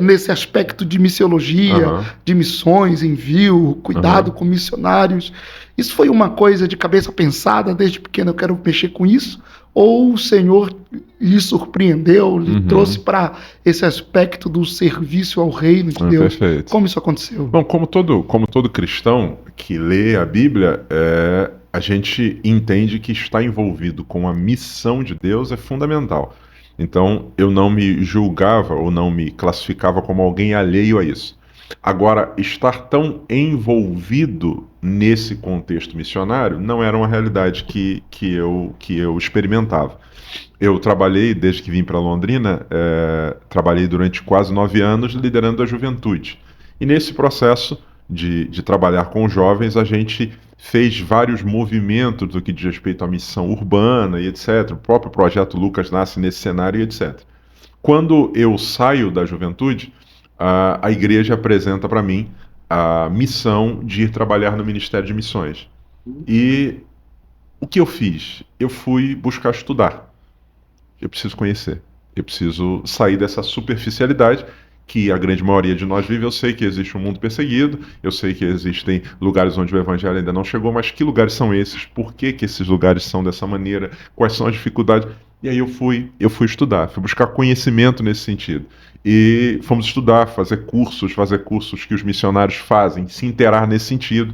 nesse aspecto de missiologia, de missões, envio, cuidado com missionários. Isso foi uma coisa de cabeça pensada, desde pequeno eu quero mexer com isso? Ou o Senhor lhe surpreendeu, lhe trouxe para esse aspecto do serviço ao reino de Deus? Perfeito. Como isso aconteceu? Bom, como todo cristão que lê a Bíblia, a gente entende que estar envolvido com a missão de Deus é fundamental. Então, eu não me julgava ou não me classificava como alguém alheio a isso. Agora, estar tão envolvido nesse contexto missionário não era uma realidade que eu experimentava. Eu trabalhei, desde que vim para Londrina, trabalhei durante quase 9 anos liderando a juventude. E nesse processo de trabalhar com jovens, a gente fez vários movimentos do que diz respeito à missão urbana e etc. O próprio projeto Lucas nasce nesse cenário e etc. Quando eu saio da juventude, a igreja apresenta para mim a missão de ir trabalhar no Ministério de Missões. E o que eu fiz? Eu fui buscar estudar. Eu preciso conhecer. Eu preciso sair dessa superficialidade que a grande maioria de nós vive. Eu sei que existe um mundo perseguido, eu sei que existem lugares onde o evangelho ainda não chegou, mas que lugares são esses? Por que esses lugares são dessa maneira? Quais são as dificuldades? E aí eu fui estudar, fui buscar conhecimento nesse sentido. E fomos estudar, fazer cursos que os missionários fazem, se inteirar nesse sentido,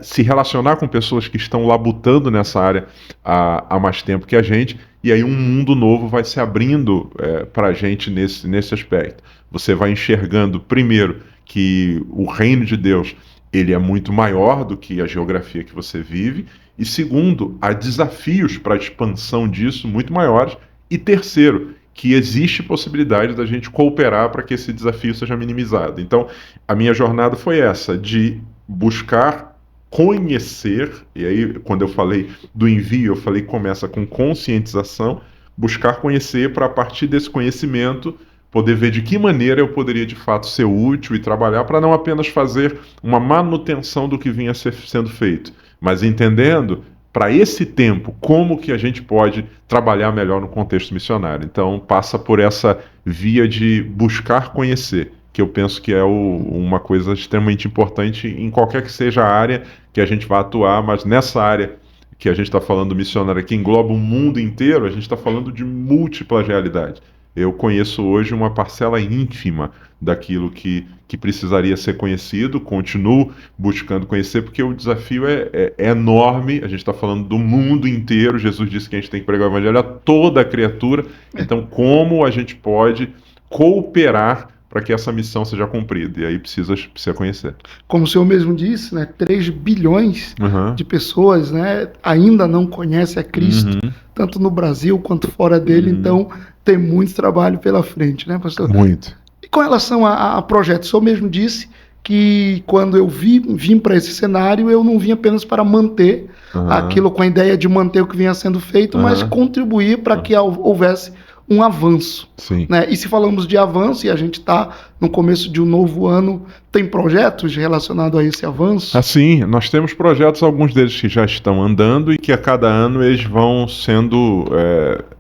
se relacionar com pessoas que estão labutando nessa área há mais tempo que a gente, e aí um mundo novo vai se abrindo para a gente nesse aspecto. Você vai enxergando, primeiro, que o reino de Deus ele é muito maior do que a geografia que você vive, e segundo, há desafios para a expansão disso muito maiores, e terceiro, que existe possibilidade da gente cooperar para que esse desafio seja minimizado. Então, a minha jornada foi essa, de buscar conhecer, e aí quando eu falei do envio, eu falei que começa com conscientização, buscar conhecer para a partir desse conhecimento poder ver de que maneira eu poderia de fato ser útil e trabalhar para não apenas fazer uma manutenção do que vinha sendo feito, mas entendendo para esse tempo como que a gente pode trabalhar melhor no contexto missionário. Então passa por essa via de buscar conhecer, que eu penso que é uma coisa extremamente importante em qualquer que seja a área que a gente vá atuar, mas nessa área que a gente está falando do missionário, que engloba o mundo inteiro, a gente está falando de múltiplas realidades. Eu conheço hoje uma parcela ínfima daquilo que precisaria ser conhecido, continuo buscando conhecer, porque o desafio é enorme, a gente está falando do mundo inteiro, Jesus disse que a gente tem que pregar o evangelho a toda a criatura, então como a gente pode cooperar para que essa missão seja cumprida, e aí precisa conhecer. Como o senhor mesmo disse, né, 3 bilhões de pessoas, né, ainda não conhecem a Cristo, tanto no Brasil quanto fora dele, então tem muito trabalho pela frente, né, pastor? Muito. E com relação a projetos, o senhor mesmo disse que quando eu vim para esse cenário, eu não vim apenas para manter aquilo com a ideia de manter o que vinha sendo feito, mas contribuir para que houvesse um avanço. Sim. Né? E se falamos de avanço, e a gente está no começo de um novo ano, tem projetos relacionados a esse avanço? Assim, nós temos projetos, alguns deles que já estão andando e que a cada ano eles vão sendo,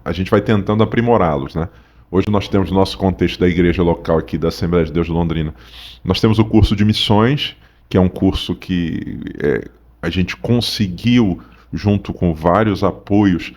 a gente vai tentando aprimorá-los, né? Hoje nós temos no nosso contexto da igreja local aqui, da Assembleia de Deus de Londrina, nós temos o curso de missões, que é um curso que a gente conseguiu, junto com vários apoios,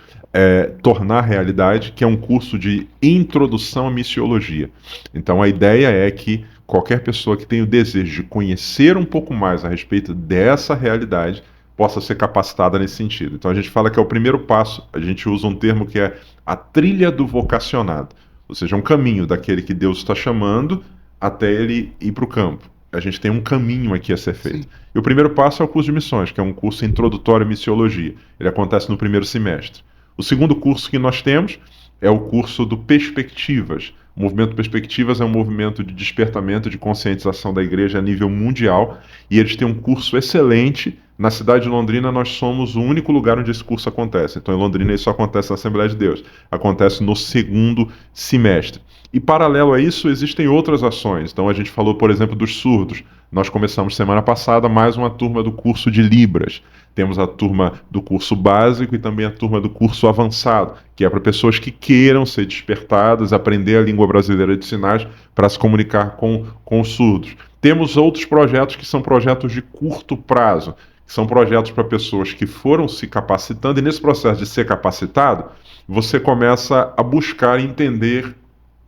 tornar realidade, que é um curso de introdução à missiologia. Então a ideia é que qualquer pessoa que tenha o desejo de conhecer um pouco mais a respeito dessa realidade possa ser capacitada nesse sentido. Então a gente fala que é o primeiro passo, a gente usa um termo que é a trilha do vocacionado, ou seja, um caminho daquele que Deus está chamando até ele ir para o campo. A gente tem um caminho aqui a ser feito. Sim. E o primeiro passo é o curso de missões, que é um curso introdutório à missiologia. Ele acontece no primeiro semestre. O segundo curso que nós temos é o curso do Perspectivas. O movimento Perspectivas é um movimento de despertamento, de conscientização da igreja a nível mundial, e eles têm um curso excelente. Na cidade de Londrina, nós somos o único lugar onde esse curso acontece. Então, em Londrina, isso acontece na Assembleia de Deus. Acontece no segundo semestre. E, paralelo a isso, existem outras ações. Então, a gente falou, por exemplo, dos surdos. Nós começamos semana passada mais uma turma do curso de Libras. Temos a turma do curso básico e também a turma do curso avançado, que é para pessoas que queiram ser despertadas, aprender a língua brasileira de sinais para se comunicar com os surdos. Temos outros projetos que são projetos de curto prazo, que são projetos para pessoas que foram se capacitando, e nesse processo de ser capacitado, você começa a buscar entender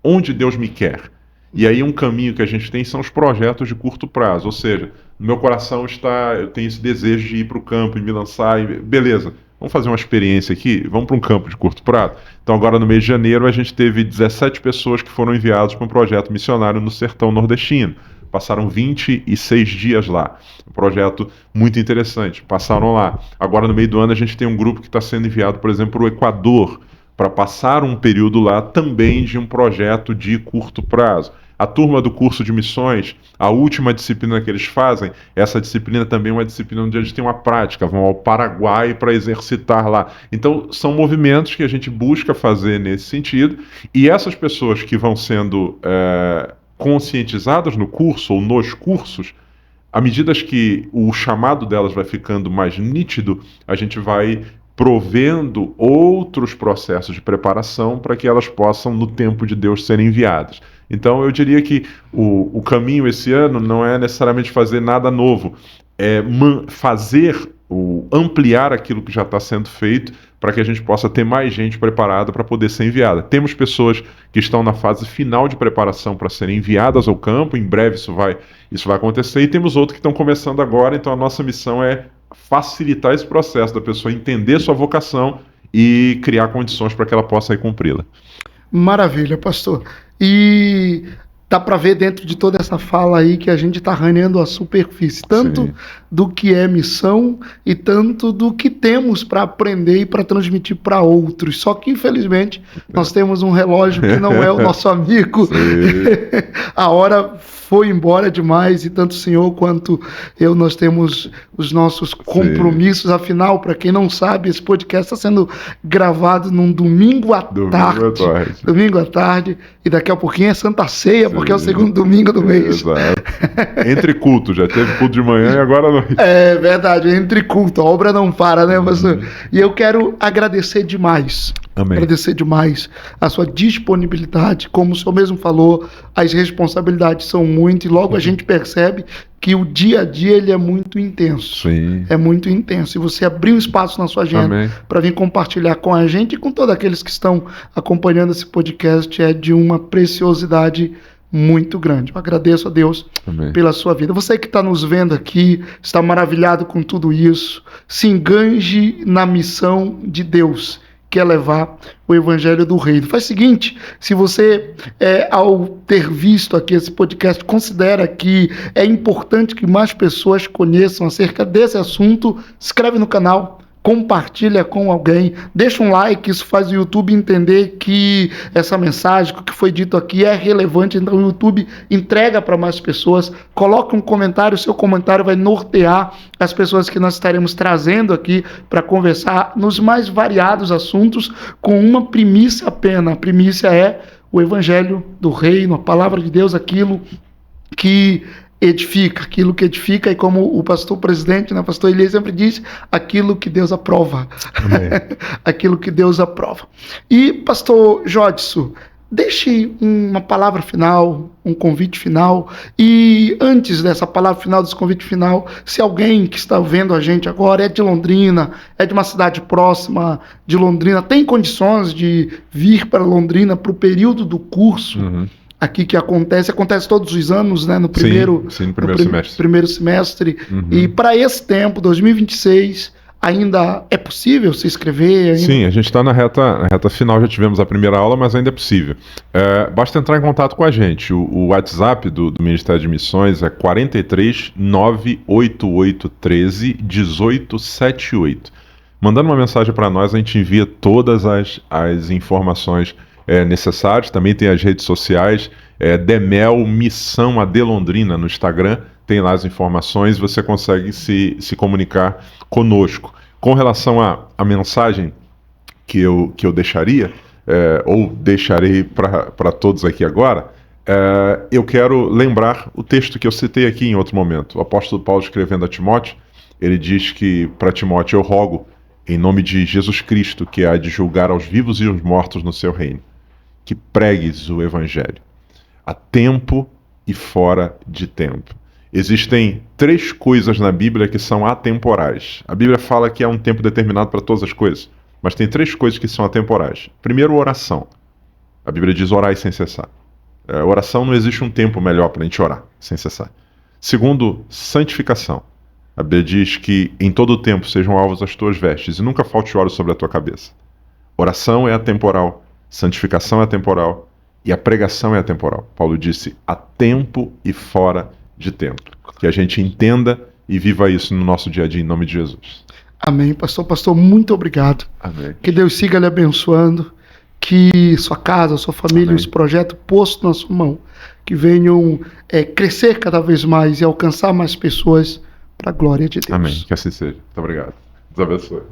onde Deus me quer. E aí um caminho que a gente tem são os projetos de curto prazo, ou seja, no meu coração eu tenho esse desejo de ir para o campo e me lançar, e beleza, vamos fazer uma experiência aqui, vamos para um campo de curto prazo. Então agora no mês de janeiro a gente teve 17 pessoas que foram enviadas para um projeto missionário no sertão nordestino. Passaram 26 dias lá. Um projeto muito interessante. Passaram lá. Agora, no meio do ano, a gente tem um grupo que está sendo enviado, por exemplo, para o Equador, para passar um período lá também de um projeto de curto prazo. A turma do curso de missões, a última disciplina que eles fazem, essa disciplina também é uma disciplina onde eles têm uma prática, vão ao Paraguai para exercitar lá. Então, são movimentos que a gente busca fazer nesse sentido, e essas pessoas que vão sendo conscientizadas no curso ou nos cursos, à medida que o chamado delas vai ficando mais nítido, a gente vai provendo outros processos de preparação para que elas possam, no tempo de Deus, serem enviadas. Então, eu diria que o caminho esse ano não é necessariamente fazer nada novo, é ampliar aquilo que já está sendo feito para que a gente possa ter mais gente preparada para poder ser enviada. Temos pessoas que estão na fase final de preparação para serem enviadas ao campo, em breve isso vai acontecer, e temos outros que estão começando agora, então a nossa missão é facilitar esse processo da pessoa entender sua vocação e criar condições para que ela possa ir cumpri-la. Maravilha, pastor. E dá para ver dentro de toda essa fala aí que a gente está arranhando a superfície, tanto do que é missão e tanto do que temos para aprender e para transmitir para outros. Só que, infelizmente, nós temos um relógio que não é o nosso amigo. A hora foi embora demais e tanto o senhor quanto eu, nós temos os nossos compromissos. Afinal, para quem não sabe, esse podcast está sendo gravado num domingo à tarde. Domingo à tarde. E daqui a pouquinho é Santa Ceia, porque é o segundo domingo do mês. Exato. Entre cultos, já teve culto de manhã e agora à noite. É verdade, entre culto, a obra não para, né, pastor? E eu quero agradecer demais. Amém. Agradecer demais a sua disponibilidade. Como o senhor mesmo falou, as responsabilidades são muitas e logo a gente percebe que o dia a dia ele é muito intenso. Sim. É muito intenso. E você abrir um espaço na sua agenda para vir compartilhar com a gente e com todos aqueles que estão acompanhando esse podcast é de uma preciosidade muito grande. Eu agradeço a Deus pela sua vida. Você que está nos vendo aqui, está maravilhado com tudo isso, se enganje na missão de Deus, que é levar o Evangelho do Reino. Faz o seguinte, se você, ao ter visto aqui esse podcast, considera que é importante que mais pessoas conheçam acerca desse assunto, se inscreve no canal, compartilha com alguém, deixa um like, isso faz o YouTube entender que essa mensagem, o que foi dito aqui é relevante, então o YouTube entrega para mais pessoas, coloca um comentário, o seu comentário vai nortear as pessoas que nós estaremos trazendo aqui para conversar nos mais variados assuntos com uma primícia apenas. A primícia é o Evangelho do Reino, a Palavra de Deus, aquilo que edifica, e como o pastor presidente, né, pastor Elias sempre diz, aquilo que Deus aprova. Aquilo que Deus aprova. E, pastor Jodson, deixe uma palavra final, um convite final, e antes dessa palavra final, desse convite final, se alguém que está vendo a gente agora é de Londrina, é de uma cidade próxima de Londrina, tem condições de vir para Londrina para o período do curso, aqui que acontece todos os anos, né, no primeiro semestre. E para esse tempo, 2026, ainda é possível se inscrever? Ainda? Sim, a gente está na reta final, já tivemos a primeira aula, mas ainda é possível. Basta entrar em contato com a gente. O WhatsApp do Ministério de Missões é 43 98813 1878. Mandando uma mensagem para nós, a gente envia todas as informações necessários. Também tem as redes sociais, Demel Missão AD Londrina no Instagram, tem lá as informações, você consegue se comunicar conosco. Com relação à mensagem que eu deixaria, ou deixarei para todos aqui agora, eu quero lembrar o texto que eu citei aqui em outro momento. O apóstolo Paulo escrevendo a Timóteo, ele diz que para Timóteo eu rogo em nome de Jesus Cristo, que há de julgar aos vivos e aos mortos no seu reino, que pregues o Evangelho, a tempo e fora de tempo. Existem 3 coisas na Bíblia que são atemporais. A Bíblia fala que há um tempo determinado para todas as coisas, mas tem 3 coisas que são atemporais. Primeiro, oração. A Bíblia diz orai sem cessar. Oração, não existe um tempo melhor para a gente orar sem cessar. Segundo, santificação. A Bíblia diz que em todo o tempo sejam alvos as tuas vestes e nunca falte óleo sobre a tua cabeça. Oração é atemporal. Santificação é temporal e a pregação é atemporal. Paulo disse a tempo e fora de tempo. Que a gente entenda e viva isso no nosso dia a dia, em nome de Jesus. Amém. Pastor, muito obrigado. Amém. Que Deus siga lhe abençoando, que sua casa, sua família, Amém. os projetos postos na sua mão, que venham crescer cada vez mais e alcançar mais pessoas para a glória de Deus. Amém. Que assim seja. Muito obrigado. Deus abençoe.